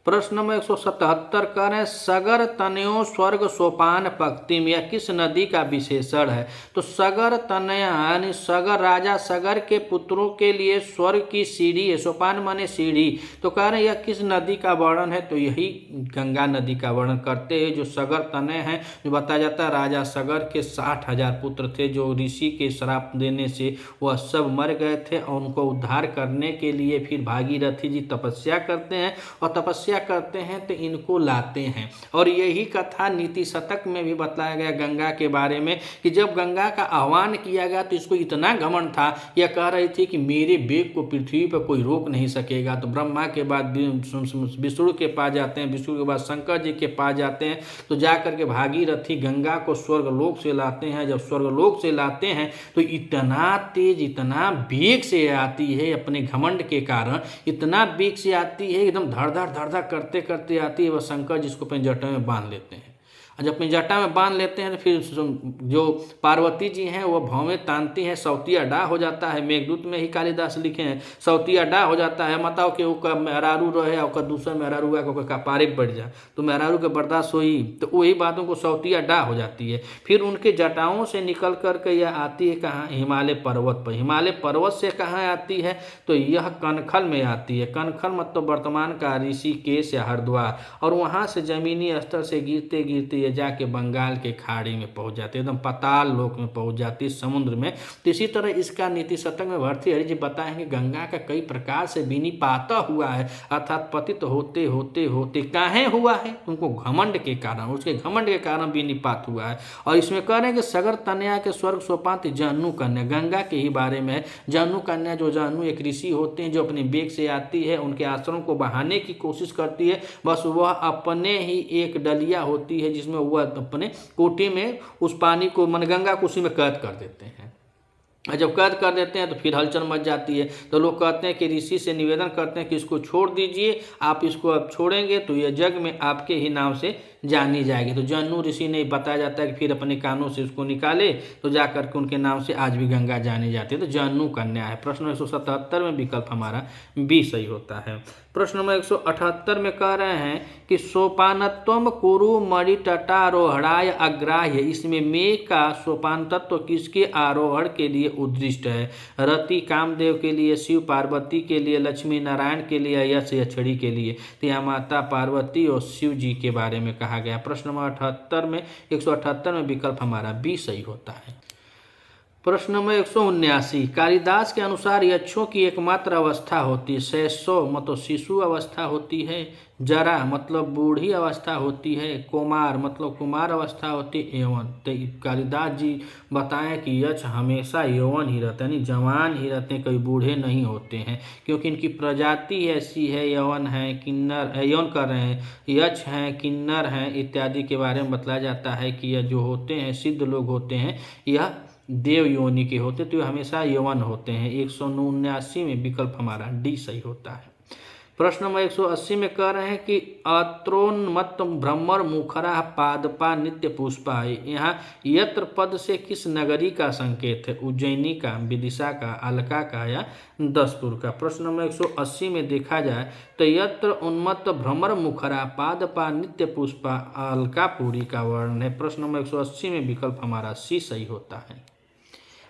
प्रश्न नंबर 177 कह रहे हैं सगर तनयो स्वर्ग सोपान पक्ति में, यह किस नदी का विशेषण है? तो सगर तनया यानी सगर, राजा सगर के पुत्रों के लिए स्वर्ग की सीढ़ी है। सोपान माने सीढ़ी। तो कह रहे हैं यह किस नदी का वर्णन है? तो यही गंगा नदी का वर्णन करते हैं। जो सगर तनय है, जो बताया जाता है राजा सगर के 60,000 पुत्र थे जो ऋषि के श्राप देने से वह सब मर गए थे, और उनको उद्धार करने के लिए फिर भागीरथी जी तपस्या करते हैं और तपस्या करते हैं तो इनको लाते हैं। और यही कथा नीति शतक में भी बताया गया गंगा के बारे में कि जब गंगा का आह्वान किया गया तो इसको इतना घमंड था, यह कह रही थी कि मेरे वेग को पृथ्वी पर कोई रोक नहीं सकेगा। तो ब्रह्मा के बाद विष्णु के पास जाते हैं, विष्णु के बाद शंकर जी के पास जाते हैं, तो जाकर के भागीरथी गंगा को स्वर्गलोक से लाते हैं। जब स्वर्गलोक से लाते हैं तो इतना तेज, इतना वेग से आती है, अपने घमंड के कारण इतना वेग से आती है, एकदम धड़ धड़ करते करते आती है, वह शंकर जिसको अपने जटा में बांध लेते हैं। और जब अपनी जटा में बांध लेते हैं तो फिर जो पार्वती जी हैं वो भौवें तानती हैं, सौतिया डा हो जाता है। मेघदूत में ही कालिदास लिखे हैं सौतिया डा हो जाता है, बताओ कि वो मेहरारू रहे और दूसरा मेहरारू का कपारे बढ़ जाए तो मेहरारू के बर्दाश्त हुई, तो वही बातों को सौतिया डा हो जाती है। फिर उनके जटाओं से निकल करके यह आती है कहाँ, हिमालय पर्वत पर। हिमालय पर्वत से कहाँ आती है, तो यह कनखल में आती है। कनखल मतलब वर्तमान का ऋषिकेश या हरिद्वार, और वहाँ से जमीनी स्तर से गिरते गिरते ये जाके बंगाल के खाड़ी में पहुँच जाती है, एकदम पाताल लोक में पहुँच जाती है, समुद्र में। तो इसी तरह इसका नीति शतक में भर्तृहरि जी बताएंगे गंगा का कई प्रकार से विनिपात हुआ है, अर्थात पतित होते होते होते काहे हुआ है, उनको घमंड के कारण, उसके घमंड के कारण विनिपात हुआ है। और इसमें कह रहे हैं कि सगर तनया के स्वर्ग सोपात जानू कन्या, गंगा के ही बारे में है। जानू कन्या, जो जानू एक ऋषि होते हैं जो अपने बेग से आती है, उनके आश्रम को बहाने की कोशिश करती है, बस वह अपने ही एक डलिया होती है जिसमें वह अपने कोटी में उस पानी को मनगंगा को उसी में कैद कर देते हैं। जब कैद कर देते हैं तो फिर हलचल मच जाती है, तो लोग कहते हैं कि ऋषि से निवेदन करते हैं कि इसको छोड़ दीजिए, आप इसको अब छोड़ेंगे तो यह जग में आपके ही नाम से जानी जाएगी। तो जन्नू ऋषि ने बताया जाता है कि फिर अपने कानों से उसको निकाले तो जाकर के उनके नाम से आज भी गंगा जानी जाती है। तो जन्नू कन्या है। प्रश्न 177 में विकल्प हमारा बी सही होता है। प्रश्न नंबर 178 में कह रहे हैं कि सोपानत्वम कुरु मणि तटारोहणाय अग्राह्य, इसमें मे का सोपान तत्व किसके आरोहण के लिए उद्दिष्ट है। रति कामदेव के लिए, शिव पार्वती के लिए, लक्ष्मी नारायण के लिए, यश यक्षड़ी के लिए। तो यहाँ माता पार्वती और शिव जी के बारे में कहा गया। प्रश्न नंबर 178 में विकल्प हमारा बी सही होता है। प्रश्न नंबर 179, कालिदास के अनुसार यक्षों की एकमात्र अवस्था होती है, शैशव मतलब शिशु अवस्था होती है, जरा मतलब बूढ़ी अवस्था होती है, कुमार मतलब कुमार अवस्था होती है, यौवन। तो कालिदास जी बताएं कि यक्ष हमेशा यौवन ही रहते हैं, यानी जवान ही रहते हैं, कभी बूढ़े नहीं होते हैं, क्योंकि इनकी प्रजाति ऐसी है, यौवन है, किन्नर यौन कर रहे हैं, यक्ष हैं, किन्नर हैं इत्यादि के बारे में बताया जाता है कि यह जो होते हैं सिद्ध लोग होते हैं, यह देव योनि के होते, तो हमेशा यौवन होते हैं। 179 में विकल्प हमारा डी सही होता है। प्रश्न नंबर 180 में कह रहे हैं कि अत्रोन्मत्त भ्रमर मुखरा पादपा नित्य पुष्पा, यहाँ यत्र पद से किस नगरी का संकेत है, उज्जैनी का, विदिशा का, अलका का या दस्तुर का। प्रश्न नंबर 180 में देखा जाए तो यत्र उन्मत्त भ्रमर मुखरा पादपा नित्य पुष्पा अलकापुरी का वर्ण है। प्रश्न नंबर 180 में विकल्प हमारा सी सही होता है।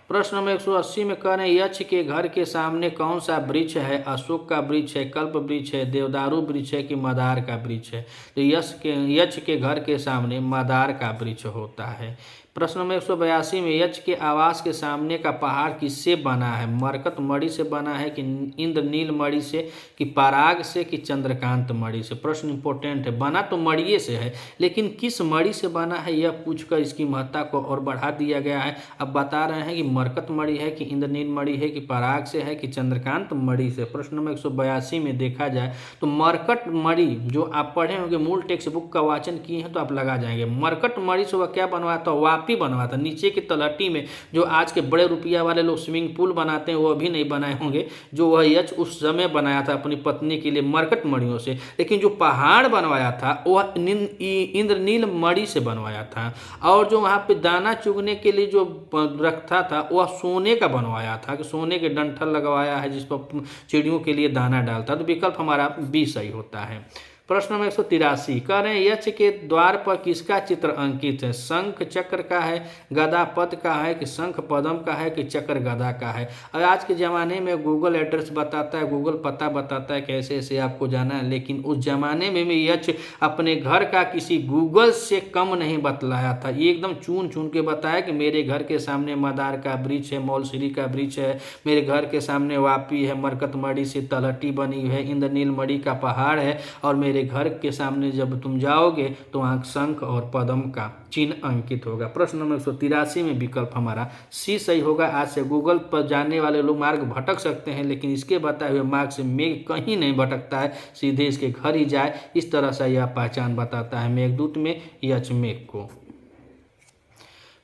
प्रश्न नंबर 180 में कह रहे हैं यक्ष के घर के सामने कौन सा वृक्ष है, अशोक का वृक्ष है, कल्प वृक्ष है, देवदारू वृक्ष है कि मदार का वृक्ष है। तो यक्ष के घर के सामने मदार का वृक्ष होता है। प्रश्न नंबर 182 में यक्ष के आवास के सामने का पहाड़ किससे बना है, मरकत मणि से बना है कि इंद्रनील मणि से कि पराग से कि चंद्रकांत मणि से। प्रश्न इंपॉर्टेंट है, बना तो मणिये से है लेकिन किस मणि से बना है यह पूछकर इसकी महत्ता को और बढ़ा दिया गया है। अब बता रहे हैं कि मरकत मणि है कि इंद्रनील मणि है कि पराग से है कि चंद्रकांत मणि से। प्रश्न नंबर 182 में देखा जाए तो मरकट मणि जो आप पढ़े होंगे, मूल टेक्स्ट बुक का वाचन किए हैं तो आप लगा जाएंगे। मरकट मणि से वह क्या बनवाया था, वापी बनवाया था। नीचे की तलहटी में जो आज के बड़े रुपया वाले लोग स्विमिंग पूल बनाते हैं वो अभी नहीं बनाए होंगे, जो वह यक्ष उस समय बनाया था अपनी पत्नी के लिए मरकट मणियों से। लेकिन जो पहाड़ बनवाया था वह इंद्रनील मणि से बनवाया था, और जो वहाँ पे दाना चुगने के लिए जो रखता था वह सोने का बनवाया था, कि सोने के डंठल लगवाया है जिस पर चिड़ियों के लिए दाना डालता। तो विकल्प हमारा बी सही होता है। प्रश्न नंबर 183 कह रहे हैं यक्ष के द्वार पर किसका चित्र अंकित है, शंख चक्र का है, गदा पद का है कि शंख पदम का है कि चक्र गदा का है। और आज के ज़माने में गूगल एड्रेस बताता है, गूगल पता बताता है कैसे ऐसे आपको जाना है, लेकिन उस जमाने में भी यक्ष अपने घर का किसी गूगल से कम नहीं बतलाया था। ये एकदम चुन चुन के बताया कि मेरे घर के सामने मदार का वृक्ष है, मौलश्री का वृक्ष है, मेरे घर के सामने वापी है, मरकत मणि से तलहटी बनी है, इंद्रनील मणि का पहाड़ है, और मेरे घर के सामने जब तुम जाओगे तो वहाँ शंख और पदम का चिन्ह अंकित होगा। प्रश्न नंबर 183 में विकल्प हमारा सी सही होगा। आज से गूगल पर जाने वाले लोग मार्ग भटक सकते हैं, लेकिन इसके बताए हुए मार्ग से मेघ कहीं नहीं भटकता है, सीधे इसके घर ही जाए, इस तरह से यह पहचान बताता है मेघदूत में यक्ष मेघ को।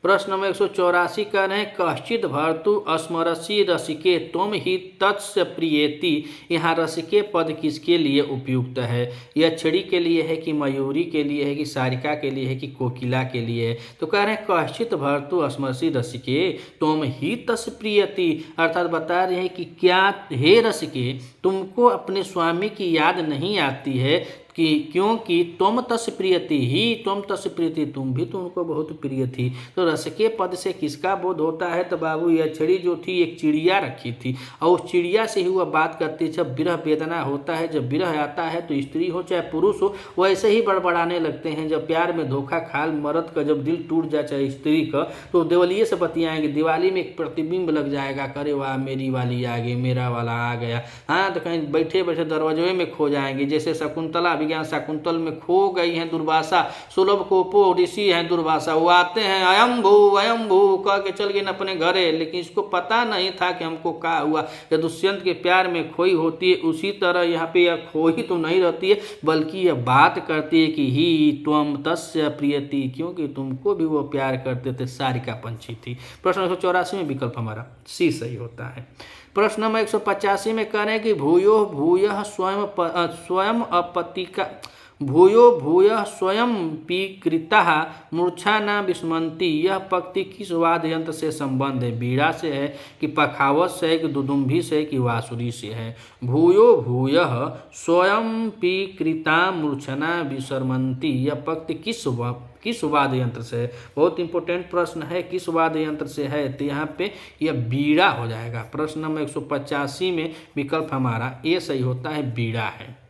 प्रश्न नंबर 184 कह रहे हैं कश्चित भर्तु स्मरसि रसिके त्वम ही तत्स्य प्रियेति। यहाँ रसिके पद किसके लिए उपयुक्त है? यह छड़ी के लिए है कि मयूरी के लिए है कि सारिका के लिए है कि कोकिला के लिए है? तो कह रहे हैं कश्चित भर्तु स्मरसि रसिके त्वम ही तस्य प्रियति, अर्थात बता रहे हैं कि क्या हे रसिके तुमको अपने स्वामी की याद नहीं आती है कि क्योंकि तुम तस् प्रियति ही तुम तस् प्रियति, तुम भी तो उनको बहुत प्रिय थी। तो रस के पद से किसका बोध होता है? तो बाबू यह छड़ी जो थी एक चिड़िया रखी थी और उस चिड़िया से ही वह बात करती। जब विरह वेदना होता है, जब विरह आता है तो स्त्री हो चाहे पुरुष हो वैसे ही बड़बड़ाने लगते हैं। जब प्यार में धोखा खाल मर्द का जब दिल टूट जाए चाहे स्त्री का, तो देवलिये से बतियाएंगे, दिवाली में एक प्रतिबिंब लग जाएगा, करे वाह मेरी वाली आ गई, मेरा वाला आ गया। हाँ, तो कहीं बैठे बैठे दरवाजे में खो जाएंगे, जैसे शकुंतला विज्ञान शाकुंतल में खो गई हैं दुर्वासा, सुलभ कोपो ऋषि हैं दुर्वासा, वो आते हैं अयंभू कह के चल गए अपने घरे, लेकिन इसको पता नहीं था कि हमको क्या हुआ। यह दुष्यंत के प्यार में खोई होती है, उसी तरह यहाँ पे यह खोई तो नहीं रहती है बल्कि यह बात करती है कि ही त्वम तस्य प्रियति, क्योंकि तुमको भी वो प्यार करते थे। सारिका पंछी थी। प्रश्न 184 में विकल्प हमारा सी सही होता है। प्रश्न नंबर 185 में कह रहे हैं कि भूयो भूयः स्वयं अपतिका भूयो भूयः स्वयं पीकृतः मूर्छा न विस्मंती। यह पंक्ति किस वाद्य यंत्र से संबंध है? बीड़ा से है कि पखावत से है कि दुदुम्भी से है कि वासुरी से है? भूयो भूयः स्वयं पीकृता मूर्छना विस्मंती, यह पंक्ति किस वाद्य यंत्र से है? बहुत इंपॉर्टेंट प्रश्न है, किस वाद्य यंत्र से है? तो यहाँ पे यह बीड़ा हो जाएगा। प्रश्न नंबर 185 में विकल्प हमारा ए सही होता है, बीड़ा है।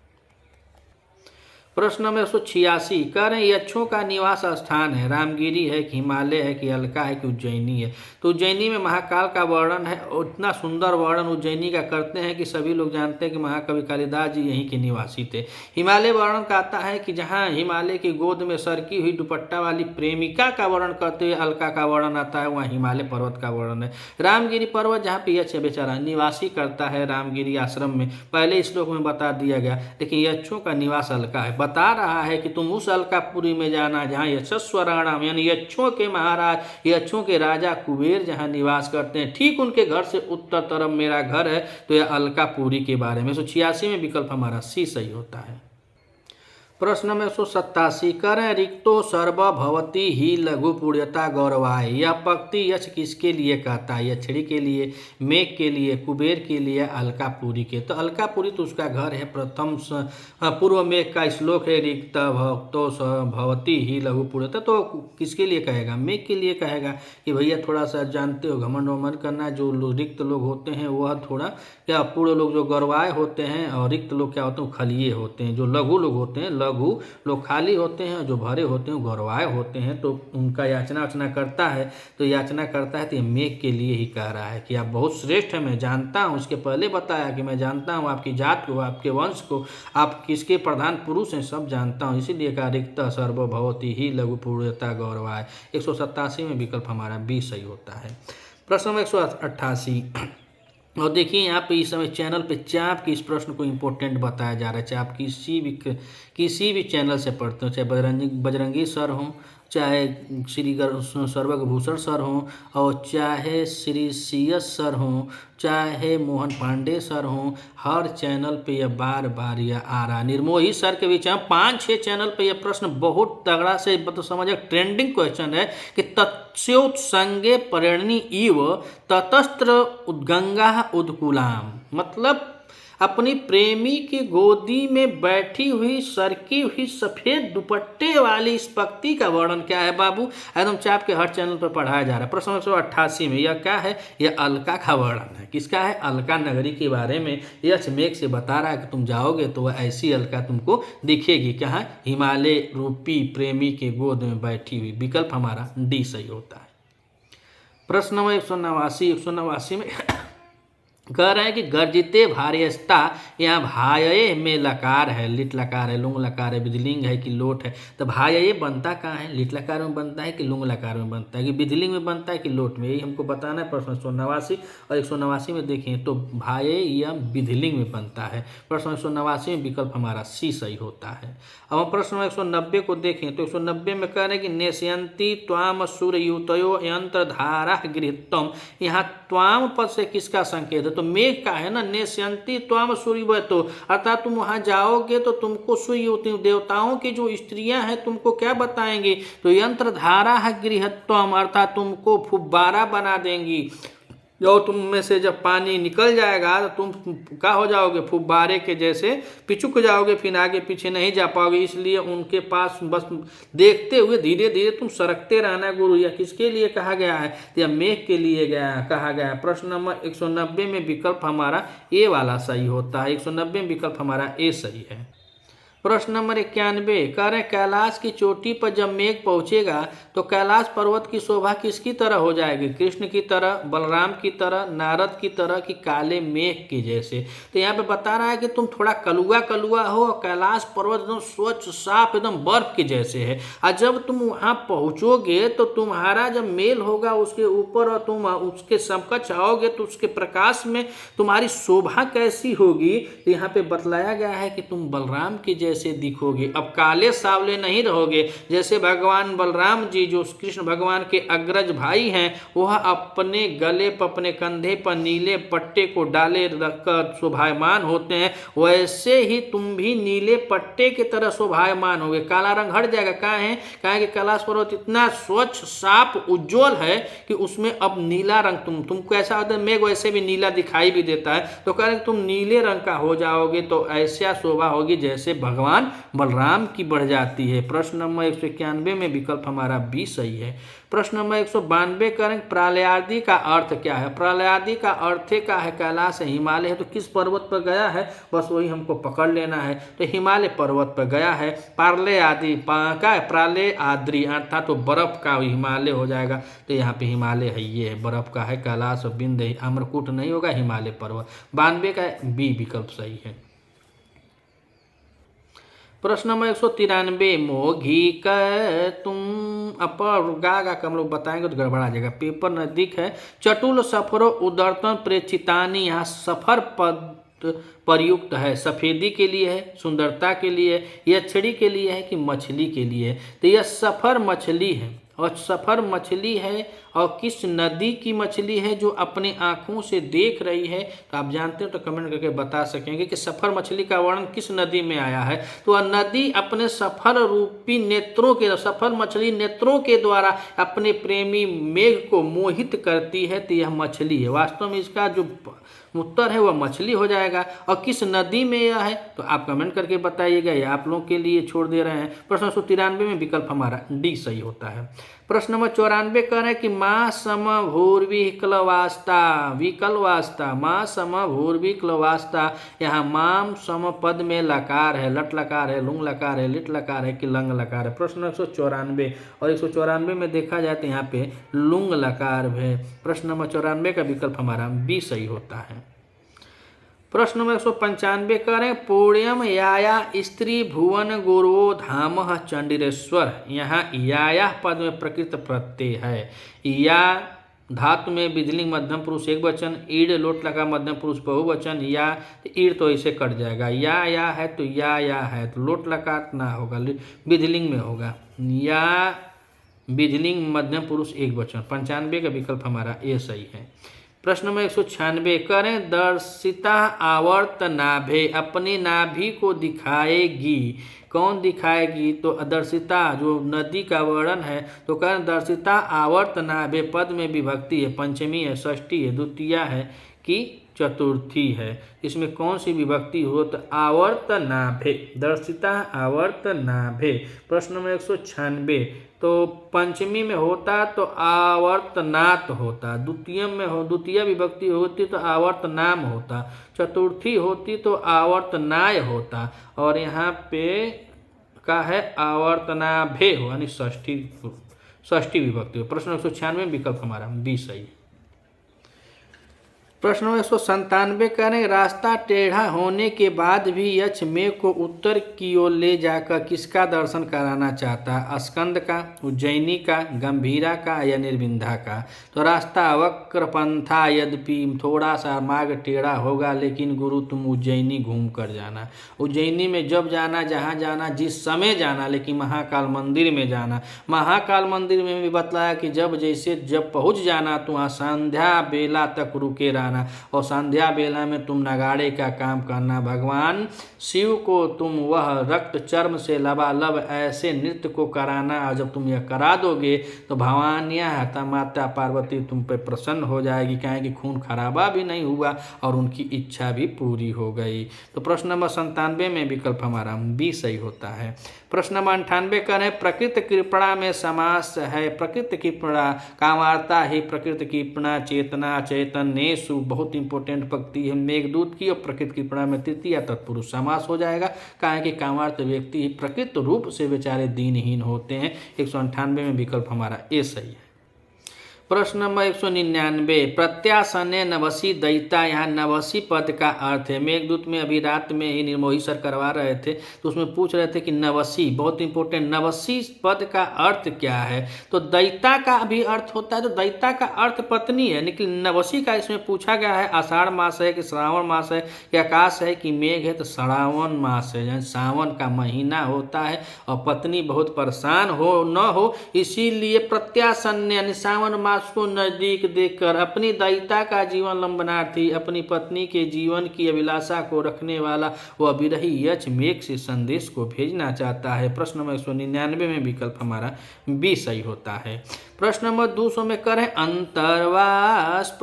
प्रश्न नंबर 186 कह रहे हैं यक्षों का निवास स्थान है, रामगिरी है कि हिमालय है कि अलका है कि उज्जैनी है? तो उज्जैनी में महाकाल का वर्णन है, और इतना सुंदर वर्णन उज्जैनी का करते हैं कि सभी लोग जानते हैं कि महाकवि कालिदास जी यहीं के निवासी थे। हिमालय वर्णन कहता है कि जहाँ हिमालय की गोद में सरकी हुई दुपट्टा वाली प्रेमिका का वर्णन करते हुए अलका का वर्णन आता है, वहाँ हिमालय पर्वत का वर्णन है। रामगिरी पर्वत जहाँ पे यक्ष बेचारा निवासी करता है रामगिरी आश्रम में, पहले श्लोक में बता दिया गया, लेकिन यक्षों का निवास अलका है। बता रहा है कि तुम उस अलकापुरी में जाना जहाँ यक्षस्वराणाम यानी यक्षों के महाराज, यक्षों के राजा कुबेर जहाँ निवास करते हैं, ठीक उनके घर से उत्तर तरफ मेरा घर है। तो यह अलकापुरी के बारे में 186 में विकल्प हमारा सी सही होता है। प्रश्न नंबर 187 करें रिक्तो सर्व भवती ही लघु पुण्यता गौरवाय। यह पंक्ति यक्ष किसके लिए कहता है? यक्षिणी के लिए, मेघ के लिए, कुबेर के लिए, अलकापुरी के? तो अलकापुरी तो उसका घर है। प्रथम पूर्व मेघ का श्लोक है रिक्त भक्तो भवती ही लघु पुण्यता, तो किसके लिए कहेगा? मेघ के लिए कहेगा कि भैया थोड़ा सा जानते हो घमंड वमंड करना, जो रिक्त लोग होते हैं वह थोड़ा क्या, पूर्ण लोग जो गौरवाए होते हैं और रिक्त लोग क्या होते हैं खलिए होते हैं। जो लघु लोग होते हैं, लघु लोग खाली होते हैं, जो भरे होते हैं गौरवाए होते हैं। तो उनका याचना करता है, तो याचना करता है तो ये मेघ के लिए ही कह रहा है कि आप बहुत श्रेष्ठ हैं, मैं जानता हूँ। उसके पहले बताया कि मैं जानता हूँ आपकी जात को, आपके वंश को, आप किसके प्रधान पुरुष हैं, सब जानता हूँ। इसीलिए कहा रिक्त सर्वभवती ही लघु पूर्णता गौरवाय। 187 में विकल्प हमारा बी सही होता है। प्रश्न नंबर 188 और देखिए यहाँ पे इस समय चैनल पे चाप के इस प्रश्न को इम्पोर्टेंट बताया जा रहा है। चाहे आप किसी भी चैनल से पढ़ते हो, चाहे बजरंगी सर हों, चाहे श्री सर्वभूषण सर हों, और चाहे श्री CS सर हों, चाहे मोहन पांडे सर हों, हर चैनल पे यह बार बार यह आ रहा है। निर्मोही सर के बीच 5-6 चैनल पे यह प्रश्न बहुत तगड़ा से मतलब समझ ट्रेंडिंग क्वेश्चन है कि तत्स्योत्संगे परिणी इव ततस्त्र उद्गंगा उद्कुलाम, मतलब अपनी प्रेमी की गोदी में बैठी हुई सरकी हुई सफेद दुपट्टे वाली इस पंक्ति का वर्णन क्या है बाबू? एकदम चाप के हर चैनल पर पढ़ाया जा रहा है। प्रश्न 188 में यह क्या है? यह अलका का वर्णन है। किसका है? अलका नगरी के बारे में यक्ष मेघ से बता रहा है कि तुम जाओगे तो वह ऐसी अलका तुमको दिखेगी। क्या है? हिमालय रूपी प्रेमी के गोद में बैठी हुई। विकल्प हमारा डी सही होता है। प्रश्न नंबर 189 में कह रहे हैं कि गर्जिते भार्यस्ता, यहाँ भायये में लकार है, लिट लकार है, लुंग लकार है, विधिलिंग है कि लोट है। तो भायये बनता कहाँ है, लिट लकार में बनता है कि लुंग लकार में बनता है, कि विधिलिंग में बनता है कि लोट में, यही हमको बताना है। प्रश्न 189 और 189 में देखें तो भायये या विधिलिंग में बनता है। प्रश्न 189 में विकल्प हमारा सी सही होता है। अब हम प्रश्न 190 को देखें तो 190 में कह रहे हैं कि नेशयंती त्वाम सूर्ययुतयो यंत्र धारा गृहत्तम, यहाँ त्वाम पद से किसका संकेत है, तो मेघ का है ना। नेशयंती त्वाम सूर्यवतो, अर्थात तुम वहां जाओगे तो तुमको सूर्य देवताओं की जो स्त्रियां हैं तुमको क्या बताएंगी, तो यंत्र धारा गृहत्वम, अर्थात तुमको फुब्बारा बना देंगी। जो तुम में से जब पानी निकल जाएगा तो तुम क्या हो जाओगे, फुब्बारे के जैसे पिचुक जाओगे, फिर आगे पीछे नहीं जा पाओगे। इसलिए उनके पास बस देखते हुए धीरे धीरे तुम सरकते रहना गुरु। यह किसके लिए कहा गया है, तो यह मेघ के लिए कहा गया है। प्रश्न नंबर 190 में विकल्प हमारा ए वाला सही होता है। 190 में विकल्प हमारा ए सही है। प्रश्न नंबर 91 कह रहे हैं कैलाश की चोटी पर जब मेघ पहुंचेगा तो कैलाश पर्वत की शोभा किसकी तरह हो जाएगी, कृष्ण की तरह, बलराम की तरह, नारद की तरह, कि काले मेघ के जैसे। तो यहाँ पे बता रहा है कि तुम थोड़ा कलुआ कलुआ हो और कैलाश पर्वत एकदम स्वच्छ साफ एकदम बर्फ के जैसे है। और जब तुम वहाँ पहुँचोगे तो तुम्हारा जब मेल होगा उसके ऊपर और तुम उसके समकक्ष आओगे तो उसके प्रकाश में तुम्हारी शोभा कैसी होगी, तो यहाँ पे बतलाया गया है कि तुम बलराम के जैसे दिखोगे। अब काले सावले नहीं रहोगे, जैसे भगवान बलराम जी जो कृष्ण भगवान के अग्रज भाई हैं वह अपने गले पर अपने कंधे पर नीले पट्टे को डाले रखकर शोभायमान होते हैं, वैसे ही तुम भी नीले पट्टे की तरह शोभायमान होगे। काला रंग हट जाएगा, कहाँ है, कहाँ कि कैलाश पर्वत इतना स्वच्छ साफ उज्जवल है कि उसमें अब नीला रंग तुमको ऐसा होता है, मेघ वैसे भी नीला दिखाई भी देता है, तो कह रहे तुम नीले रंग का हो जाओगे तो ऐसा शोभा होगी जैसे भगवान बलराम की बढ़ जाती है। प्रश्न नंबर 191 में विकल्प हमारा बी सही है। प्रश्न नंबर 192 करें प्रलयादि का अर्थ क्या है, प्रलयादि का अर्थ क्या है, कैलाश है, हिमालय है, तो किस पर्वत पर गया है, बस वही हमको पकड़ लेना है। तो हिमालय पर्वत पर गया है। पार्ले आदि का है, प्राले आद्री अर्थात तो बर्फ का हिमालय हो जाएगा। तो यहाँ पे हिमालय है, ये है बर्फ का है, कैलाश और बिंद अमरकूट नहीं होगा, हिमालय पर्वत। 92 का बी विकल्प सही है। प्रश्न नंबर 193 मोघी का तुम अपर गा का हम लोग बताएंगे तो गड़बड़ा जाएगा, पेपर नजदीक है। चटुल सफरो उदर्तन प्रेचितानी, यहाँ सफर पद प्रयुक्त है, सफेदी के लिए है, सुंदरता के लिए है, यह छड़ी के लिए है कि मछली के लिए है, तो यह सफर मछली है। और सफर मछली है और किस नदी की मछली है जो अपने आँखों से देख रही है, तो आप जानते हो तो कमेंट करके बता सकेंगे कि सफर मछली का वर्णन किस नदी में आया है। तो वह नदी अपने सफर रूपी नेत्रों के, सफर मछली नेत्रों के द्वारा अपने प्रेमी मेघ को मोहित करती है, तो यह मछली है। वास्तव में इसका जो उत्तर है वह मछली हो जाएगा। और किस नदी में यह है तो आप कमेंट करके बताइएगा, ये आप लोगों के लिए छोड़ दे रहे हैं। प्रश्न 193 में विकल्प हमारा डी सही होता है। प्रश्न नंबर 94 कह रहे हैं कि माँ सम भूर्वी क्लवास्ता, विकलवास्ता, माँ सम भूर्वी क्लवास्ता, यहाँ माम सम पद में लकार है, लट लकार है, लुंग लकार है, लिट लकार है कि लंग लकार है। प्रश्न 194 और 194 में देखा जाए तो यहाँ पे लुंग लकार है। प्रश्न नंबर 94 का विकल्प हमारा बी सही होता है। प्रश्न नंबर 195 करें पूर्ण्यम याया स्त्री भुवन गुरो धाम चंडीरेश्वर, यहाँ याया पद में प्रकृत प्रत्यय है। या धातु में विधिलिंग मध्यम पुरुष एक वचन, ईड लोट लगा मध्यम पुरुष बहुवचन, या ईड तो इसे कट जाएगा, या है तो या है तो लोट लगा ना होगा, विधिलिंग में होगा, या विधिलिंग मध्यम पुरुष एक वचन। 95 का विकल्प हमारा ए सही है। प्रश्न नंबर 196 करें दर्शिता आवर्त नाभे, अपनी नाभि को दिखाएगी, कौन दिखाएगी, तो दर्शिता जो नदी का वर्णन है, तो करें दर्शिता आवर्त नाभे, पद में विभक्ति है, पंचमी है, षष्ठी है, द्वितीया है कि चतुर्थी है, इसमें कौन सी विभक्ति हो, तो आवर्त नाभे, दर्शिता आवर्त नाभे। प्रश्न नंबर 196 तो पंचमी में होता तो आवर्तनात् होता, द्वितीय में हो द्वितीय विभक्ति होती तो आवर्तनाम होता, चतुर्थी होती तो आवर्तनाय होता, और यहाँ पे का है आवर्तनाभे हो, यानी षष्ठी विभक्ति हो। प्रश्न 196 विकल्प हमारा बी सही है। प्रश्न नंबर 197 करें, रास्ता टेढ़ा होने के बाद भी यक्ष मेघ को उत्तर की ओर ले जाकर किसका दर्शन कराना चाहता है? स्कंद का, उज्जैनी का, गंभीरा का या निर्विंधा का? तो रास्ता वक्र पंथा, यद्यपि थोड़ा सा मार्ग टेढ़ा होगा, लेकिन गुरु तुम उज्जैनी घूम कर जाना। उज्जैनी में जब जाना, जहाँ जाना, जिस समय जाना, लेकिन महाकाल मंदिर में जाना। महाकाल मंदिर में भी बतलाया कि जब पहुँच जाना तो वहाँ संध्या बेला तक रुके रहना, और संध्या बेला में तुम नगाड़े का काम करना। भगवान शिव को तुम वह रक्त चर्म से लबालब ऐसे नृत्य को कराना, और जब तुम यह करा दोगे तो भवानिया माता पार्वती तुम पे प्रसन्न हो जाएगी, कहें कि खून खराबा भी नहीं हुआ और उनकी इच्छा भी पूरी हो गई। तो प्रश्न नंबर 97 में विकल्प हमारा बी सही होता है। प्रश्न नंबर 98 करें, प्रकृत कृपणा में समास है। प्रकृत कृपणा कामार्ता ही प्रकृत कृपणा चेतना चैतन्येषु, बहुत इंपॉर्टेंट पंक्ति है मेघदूत की, और प्रकृत कृपणा में तृतीय तत्पुरुष समास हो जाएगा, कहा कि कामार्त व्यक्ति ही प्रकृत रूप से बेचारे दीनहीन होते हैं। 198 में विकल्प हमारा ए सही है। प्रश्न नंबर 199, प्रत्यासने नवसी दयिता, यहाँ नवसी पद का अर्थ है। मेघदूत में अभी रात में ही निर्मोही सर करवा रहे थे, तो उसमें पूछ रहे थे कि नवसी, बहुत इंपॉर्टेंट, नवसी पद का अर्थ क्या है? तो दयिता का भी अर्थ होता है, तो दयिता का अर्थ पत्नी है, लेकिन नवसी का इसमें पूछा गया है आषाढ़ मास है कि श्रावण मास है कि आकाश है कि मेघ है, तो श्रावण मास है, यानी सावन का महीना होता है, और पत्नी बहुत परेशान हो न हो, इसीलिए प्रत्यासन्य यानी सावन मास को नजदीक देखकर अपनी दयिता का जीवन लंबनार्थी, अपनी पत्नी के जीवन की अभिलाषा को रखने वाला वह विरही यक्ष मेघ से संदेश को भेजना चाहता है। प्रश्न नंबर 199 में विकल्प हमारा बी सही होता है। प्रश्न नंबर 200 में करें, अंतर्वाष्प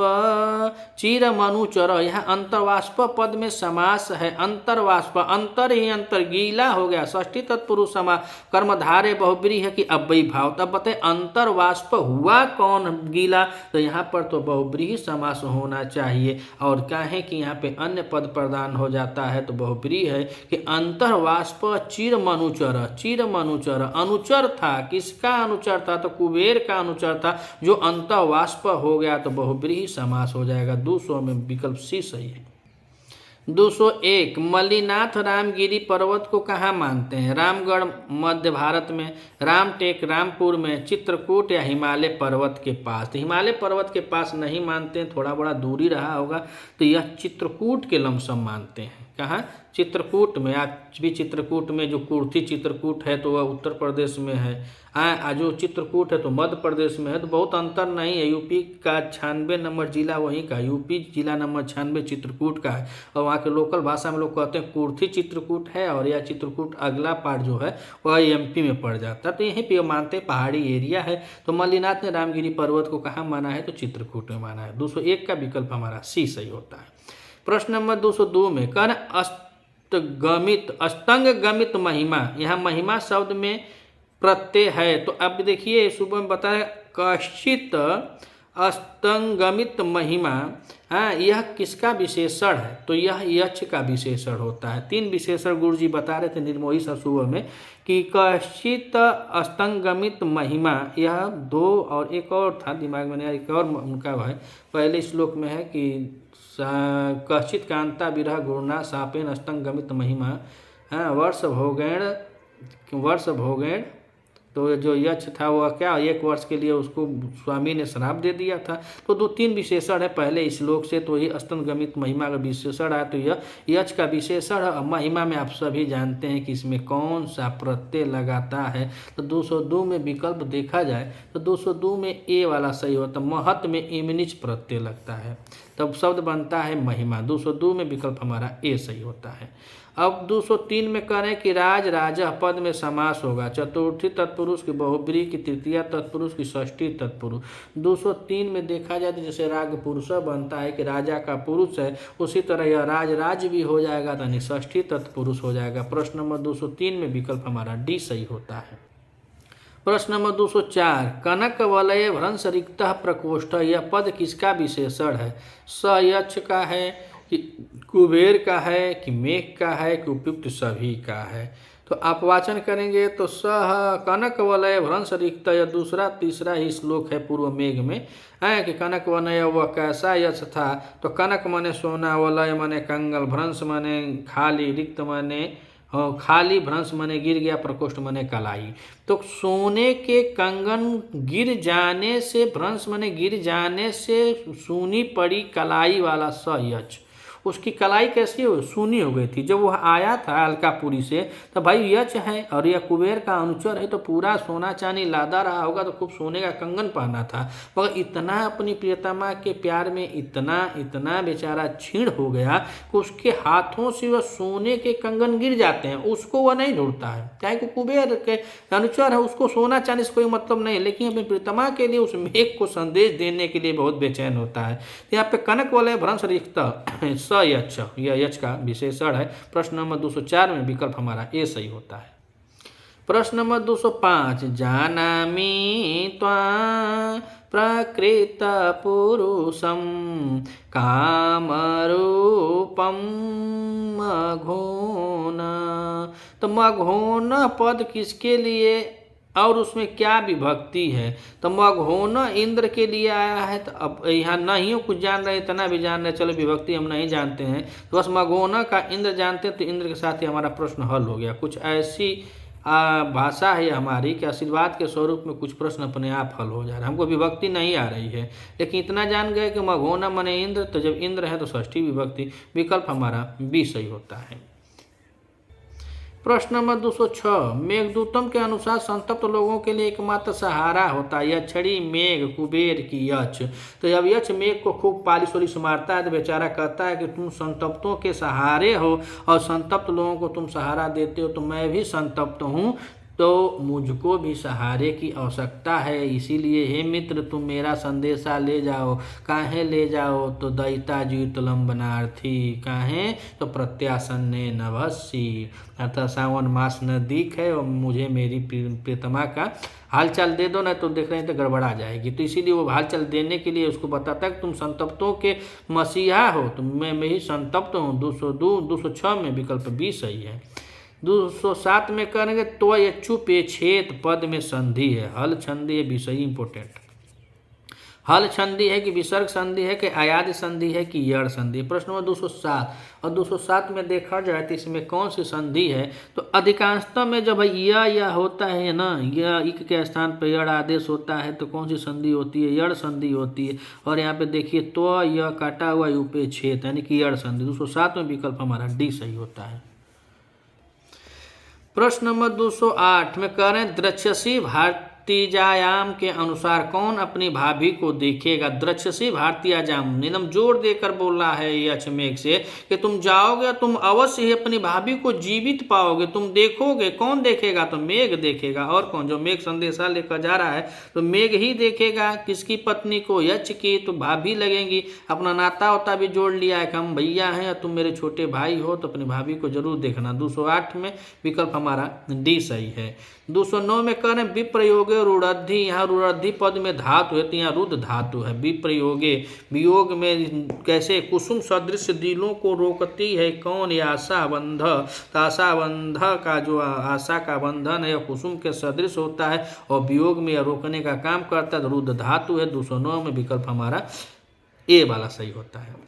चिरमनुचर, यहाँ अंतर्वाष्प पद में समास है। अंतर्वाष्प, अंतर ही अंतर, गीला हो गया, षष्ठी तत्पुरुष समास, कर्मधारे बहुब्रीहि है कि अव्ययी भाव। तब बताए अंतर्वाष्प हुआ कौन गीला? तो यहाँ पर तो बहुब्रीहि समास होना चाहिए, और क्या है कि यहाँ पे अन्य पद प्रदान हो जाता है, तो बहुब्रीहि है कि अंतर्वाष्प चिरमनुचर। चिरमनुचर अनुचर था, किसका अनुचर था? तो कुबेर का अनुचर था, जो अंतर्वाष्प हो गया तो बहुब्रीहि समास हो जाएगा। 200 में विकल्प सी सही है। 201, मल्लिनाथ रामगिरी पर्वत को कहाँ मानते हैं? रामगढ़ मध्य भारत में, रामटेक रामपुर में, चित्रकूट या हिमालय पर्वत के पास? तो हिमालय पर्वत के पास नहीं मानते हैं, थोड़ा बड़ा दूरी रहा होगा, तो यह चित्रकूट के लमसम मानते हैं। कहाँ? चित्रकूट में। आज भी चित्रकूट में जो कुर्थी चित्रकूट है तो वह उत्तर प्रदेश में है, जो चित्रकूट है तो मध्य प्रदेश में है, तो बहुत अंतर नहीं है। यूपी का 96 नंबर जिला वहीं का, यूपी जिला नंबर 96 चित्रकूट का है, और वहाँ के लोकल भाषा में लोग कहते हैं कुर्थी चित्रकूट है, और यह चित्रकूट अगला पार्ट जो है वह एमपी में पड़ जाता है, तो यहीं पे मानते पहाड़ी एरिया है। तो मल्लिनाथ ने रामगिरी पर्वत को कहाँ माना है? तो चित्रकूट में माना है। 201 का विकल्प हमारा सी सही होता है। प्रश्न नंबर 202 में कर्ण अष्टंगमित महिमा, यहाँ महिमा शब्द में प्रत्यय है, तो अब देखिए सुबह में बताया कश्चित अष्टंगमित महिमा, यह किसका विशेषण है? तो यह यक्ष का विशेषण होता है। 3 विशेषण गुरु जी बता रहे थे निर्मोही सर सुबह में कि कश्चित अष्टंगमित महिमा, यह 2 और एक और था दिमाग में, एक और उनका है, पहले श्लोक में है कि कश्चित कांता विरह गुरुना सापेन अष्टंगमित महिमा, वर्ष भोगेण, तो जो यक्ष था वह क्या 1 वर्ष के लिए उसको स्वामी ने श्राप दे दिया था। तो 2-3 विशेषण है पहले श्लोक से, तो ये अष्टंगमित महिमा का विशेषण है, तो यह यक्ष का विशेषण है। महिमा में आप सभी जानते हैं कि इसमें कौन सा प्रत्यय लगाता है, तो 202 में विकल्प देखा जाए तो 202 में ए वाला सही होता है। महत में इमनिच प्रत्यय लगता है, तब शब्द बनता है महिमा। 202 में विकल्प हमारा ए सही होता है। अब 203 में करें कि राज राजा पद में समास होगा। चतुर्थी तत्पुरुष की बहुब्रीहि की, तृतीय तत्पुरुष की, षष्ठी तत्पुरुष। 203 में देखा जाए तो जैसे राग पुरुष बनता है कि राजा का पुरुष है, उसी तरह यह राज भी हो जाएगा, यानी षष्ठी तत्पुरुष हो जाएगा। प्रश्न नंबर 203 में विकल्प हमारा डी सही होता है। प्रश्न नंबर 204, कनक वलय भ्रंश रिक्त प्रकोष्ठ, यह पद किसका विशेषण है? स यक्ष का है कि कुबेर का है कि मेघ का है कि उपयुक्त सभी का है? तो आप वाचन करेंगे तो सह कनक वलय भ्रंश रिक्त, यह दूसरा तीसरा ही श्लोक है पूर्व मेघ में है कि कनक वनय वह कैसा यश था। तो कनक माने सोना, वलय माने कंगल, भ्रंश माने खाली, रिक्त माने खाली, भ्रंश माने गिर गया, प्रकोष्ठ माने कलाई। तो सोने के कंगन गिर जाने से, भ्रंश माने गिर जाने से सूनी पड़ी कलाई वाला सयच, उसकी कलाई कैसी हो सूनी हो गई थी जब वह आया था अलकापुरी से। तो भाई यच है और यह कुबेर का अनुचर है तो पूरा सोना चांदी लादा रहा होगा, तो खूब सोने का कंगन पहना था, मगर इतना अपनी प्रियतमा के प्यार में इतना बेचारा छीण हो गया कि उसके हाथों से वह सोने के कंगन गिर जाते हैं, उसको वह नहीं ढूंढता है, चाहे कि कुबेर के अनुचर है, उसको सोना चांदी से कोई मतलब नहीं, लेकिन अपनी प्रियतमा के लिए उस मेघ को संदेश देने के लिए बहुत बेचैन होता है। यहाँ पे कनक वाले भ्रंश रिक्त यच, यह यच का विशेषण है। प्रश्न नंबर 204 में विकल्प हमारा ए सही होता है। प्रश्न नंबर 205, जानामि त्वां प्रकृत पुरुषं कामरूपं मघोन। तो मघोन पद किसके लिए और उसमें क्या विभक्ति है। तो मघोन इंद्र के लिए आया है, तो अब यहाँ नहीं कुछ जान रहे, इतना भी जान रहे, चलो विभक्ति हम नहीं जानते हैं, तो बस मघोन का इंद्र जानते हैं, तो इंद्र के साथ ही हमारा प्रश्न हल हो गया। कुछ ऐसी भाषा है हमारी कि आशीर्वाद के स्वरूप में कुछ प्रश्न अपने आप हल हो जा रहा है, हमको विभक्ति नहीं आ रही है, लेकिन इतना जान गए कि मघोना मने इंद्र, तो जब इंद्र है तो षष्ठी विभक्ति, विकल्प हमारा बी सही होता है। प्रश्न नंबर 206, मेघदूतम के अनुसार संतप्त लोगों के लिए एकमात्र सहारा होता है यक्षड़ी मेघ कुबेर की यक्ष। तो जब यक्ष मेघ को खूब पालिश वालिश मारता है तो बेचारा कहता है कि तुम संतप्तों के सहारे हो और संतप्त लोगों को तुम सहारा देते हो, तो मैं भी संतप्त हूँ, तो मुझको भी सहारे की आवश्यकता है, इसीलिए हे मित्र तुम मेरा संदेशा ले जाओ। काहे ले जाओ, तो दैता जीतलंबनार्थी, काहे तो प्रत्यासन्ने नभस्सी, अर्थात सावन मास नजदीक है और मुझे मेरी प्रियतमा का हालचाल दे दो, ना तो देख रहे हैं तो गड़बड़ा जाएगी, तो इसीलिए वो हालचाल देने के लिए उसको बताता है कि तुम संतप्तों के मसीहा हो, तो मैं ही संतप्त हूँ। 206 में विकल्प बी सही है। 207 में करेंगे तो यच्चु पेछेत पद में संधि है, हल संधि है, विषय इंपोर्टेंट, हल संधि है कि विसर्ग संधि है कि अयादि संधि है कि यड़ संधि। प्रश्न नंबर 207, और 207 में देखा जाए तो इसमें कौन सी संधि है, तो अधिकांशतः में जब या होता है ना, या इक के स्थान पर यड़ आदेश होता है, तो कौन सी संधि होती है, यड़ संधि होती है। और यहाँ पे देखिए तो यह काटा हुआ यूपे छेद यानी कि यड़ संधि। 207 में विकल्प हमारा डी सही होता है। प्रश्न नंबर 208 में कह रहे हैं द्रक्षसी भारतीजायाम के अनुसार कौन अपनी भाभी को देखेगा। द्रक्षसी भारतीजायाम एकदम जोर देकर बोल रहा है यक्ष मेघ से कि तुम जाओगे, तुम अवश्य ही अपनी भाभी को जीवित पाओगे, तुम देखोगे। कौन देखेगा, तो मेघ देखेगा, और कौन, जो मेघ संदेशा लेकर जा रहा है तो मेघ ही देखेगा। किसकी पत्नी को, यक्ष की, तो भाभी लगेंगी। अपना नाता वाता भी जोड़ लिया है कि हम भैया हैं और तुम मेरे छोटे भाई हो, तो अपनी भाभी को जरूर देखना। 208 में विकल्प हमारा डी सही है। 209 में कह रहे हैं विप्रयोगे रुढ़द्धि, यहाँ रुढ़द्धि पद में धातु है तो यहाँ रुद्ध धातु है। विप्रयोगे वियोग में कैसे, कुसुम सदृश दिलों को रोकती है कौन, ये आशा बंध। तो आशा बंध का जो आशा का बंधन है कुसुम के सदृश होता है और वियोग में यह रोकने का काम करता है, तो रुद्ध धातु है। 209 में विकल्प हमारा ए वाला सही होता है।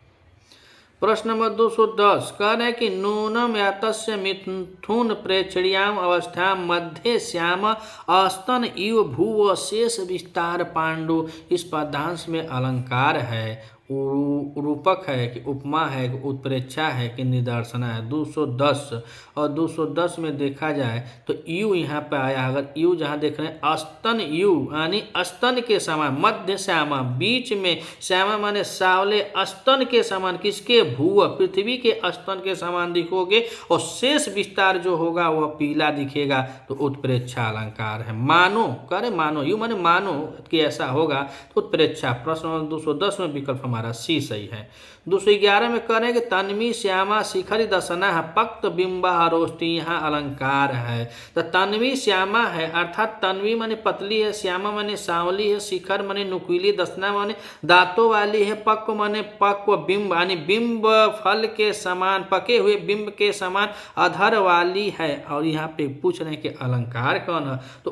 प्रश्न नंबर 210 कह रहे हैं कि नूनम यातस्य मिथुन प्रेक्षणीयाम अवस्था मध्य श्याम अस्तन इव भूव शेष विस्तार पांडु। इस पदांश में अलंकार है, रूपक है कि उपमा है कि उत्प्रेक्षा है कि निदर्शना है। 210 और 210 में देखा जाए तो यू यहाँ पे आया। अगर यू जहाँ देख रहे हैं अस्तन यू यानी स्तन के समान, मध्य श्यामा बीच में, श्यामा माने सावले, स्तन के समान, किसके, भूव पृथ्वी के स्तन के समान दिखोगे, और शेष विस्तार जो होगा वह पीला दिखेगा, तो उत्प्रेक्षा अलंकार है। मानो करे, मानो यू माने मानो कि ऐसा होगा, तो उत्प्रेक्षा। प्रश्न 210 में विकल्प हमारा हमारा सी सही है। 211 में कह रहे हैं कि तन्वी श्यामा शिखरी दसना है पक्त बिंबा हरोष्टी, यहाँ अलंकार है। तो तन्वी श्यामा है अर्थात तन्वी माने पतली है, श्यामा माने सांवली है, शिखर माने नुकीली, दसना माने दांतों वाली है, पक्व माने पक्व, बिंब यानी बिंब फल के समान, पके हुए बिंब के समान अधर वाली है। और यहाँ पे पूछ रहे हैं कि अलंकार कौन है, तो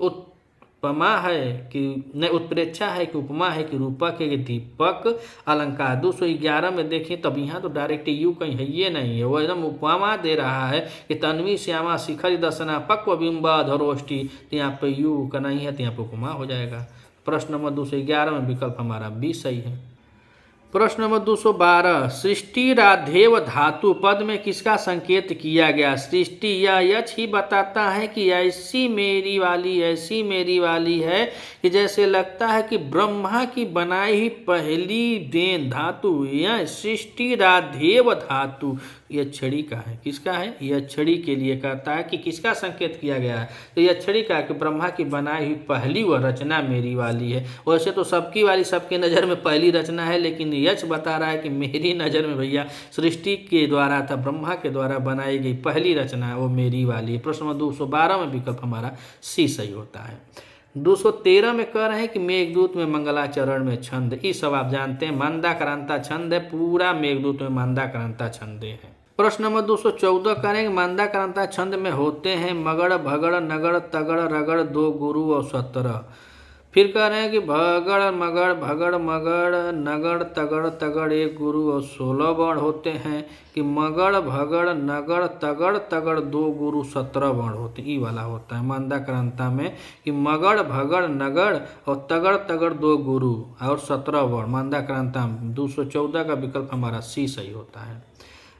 उपमा है कि नहीं, उत्प्रेक्षा है कि उपमा है कि रूपक है कि दीपक। अलंकार 211 में देखें तब यहाँ तो डायरेक्ट यू कहीं है ये नहीं है, वो एकदम उपमा दे रहा है कि तन्वी श्यामा शिखरी दसना पक्व बिंबा धरोष्टी, तो यहाँ पे यू का नहीं है तो यहाँ पे उपमा हो जाएगा। प्रश्न नंबर 211 में विकल्प हमारा बी सही है। प्रश्न नंबर 212 सृष्टि राधेव धातु पद में किसका संकेत किया गया। सृष्टि यह यच ही बताता है कि ऐसी मेरी वाली है कि जैसे लगता है कि ब्रह्मा की बनाई हुई पहली देन धातु। यह सृष्टि राधेव धातु यह छड़ी का है, किसका है, यह छड़ी के लिए कहता है कि किसका संकेत किया गया है, तो यह छड़ी का कि ब्रह्मा की बनाई हुई पहली वह रचना मेरी वाली है। वैसे तो सबकी वाली सबके नज़र में पहली रचना है, लेकिन यच बता रहा है कि मेरी नज़र में भैया सृष्टि के द्वारा था ब्रह्मा के द्वारा बनाई गई पहली रचना वो मेरी वाली है। प्रश्न नंबर 212 में विकल्प हमारा सी सही होता है। 213 में कह रहे हैं कि मेघदूत में मंगलाचरण में छंद, ये सब आप जानते हैं मंदाक्रांता छंद है, पूरा मेघदूत में मंदाक्रांता छंद है। प्रश्न नंबर 214 कह रहे हैं कि मंदाक्रांता छंद में होते हैं मगड़ भगड़ नगड़ तगड़ रगड़ दो गुरु और 17। फिर कह रहे हैं कि भगड़ मगड़ भगड़ मगड़ नगड़ तगड़ तगड़ एक गुरु और 16 वर्ण होते हैं, कि मगड़ भगड़ नगड़ तगड़ तगड़ दो गुरु 17 वर्ण होते हैं। ई वाला होता है मंदाक्रांता में कि मगड़ भगड़ नगड़ और तगड़ तगड़ दो गुरु और 17 वर्ण मंदाक्रांता में। 214 का विकल्प हमारा सी सही होता है।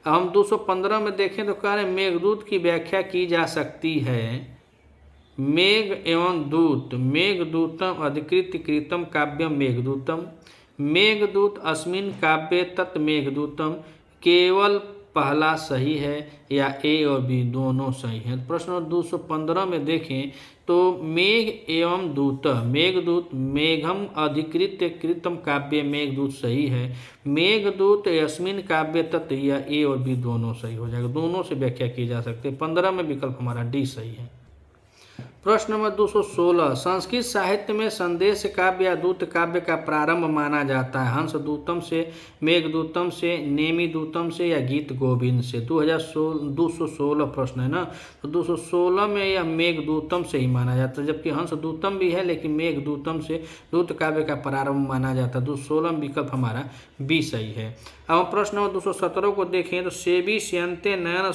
हम 215 में देखें तो कह रहे हैं मेघदूत की व्याख्या की जा सकती है। मेघ एवं दूत, मेघदूतम अधिकृत कृतम काव्यम मेघदूतम, मेघदूत अस्मिन काव्ये तत् मेघदूतम, केवल पहला सही है या ए और बी दोनों सही हैं। प्रश्न 215 में देखें तो मेघ एवं दूत, मेघदूत मेघम अधिकृत कृतम काव्य मेघदूत सही है, मेघदूत यस्मिन काव्य तत् या ए और बी दोनों सही हो जाएगा, दोनों से व्याख्या की जा सकती है। 15 में विकल्प हमारा डी सही है। प्रश्न नंबर 216 संस्कृत साहित्य में संदेश काव्य या दूत काव्य का प्रारंभ माना जाता है हंसदूतम से, मेघदूतम से, नेमिदूतम से या गीत गोविंद से। 216 प्रश्न है ना, तो 216 में यह मेघदूतम से ही माना जाता है, जबकि हंसदूतम भी है लेकिन मेघदूतम से दूत काव्य का प्रारंभ माना जाता है। 216 विकल्प हमारा बी सही है। अब प्रश्न नंबर 217 को देखें तो सेबी स्यंते नयन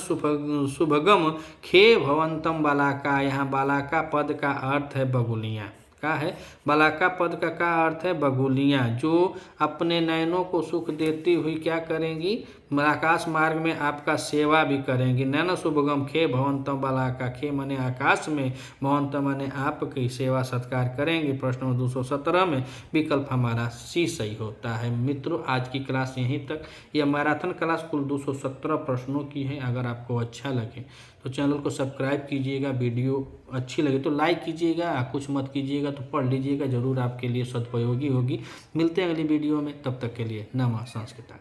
शुभगम खे भवंतम बालाका, यहाँ बालाका पद का अर्थ है बगुलियाँ, का है बालाका पद का अर्थ है बगुलियाँ, जो अपने नयनों को सुख देती हुई क्या करेंगी, आकाश मार्ग में आपका सेवा भी करेंगी। नैन शुभगम खे भवंतम बालाका, खे माने आकाश में, भवंतम माने आपकी सेवा सत्कार करेंगे। प्रश्न नंबर 217 में विकल्प हमारा सी सही होता है। मित्रों आज की क्लास यहीं तक। यह मैराथन क्लास कुल 217 प्रश्नों की है। अगर आपको अच्छा लगे तो चैनल को सब्सक्राइब कीजिएगा, वीडियो अच्छी लगे तो लाइक कीजिएगा, कुछ मत कीजिएगा तो पढ़ लीजिएगा, जरूर आपके लिए सदुपयोगी होगी। मिलते हैं अगली वीडियो में, तब तक के लिए नमः संस्कृत।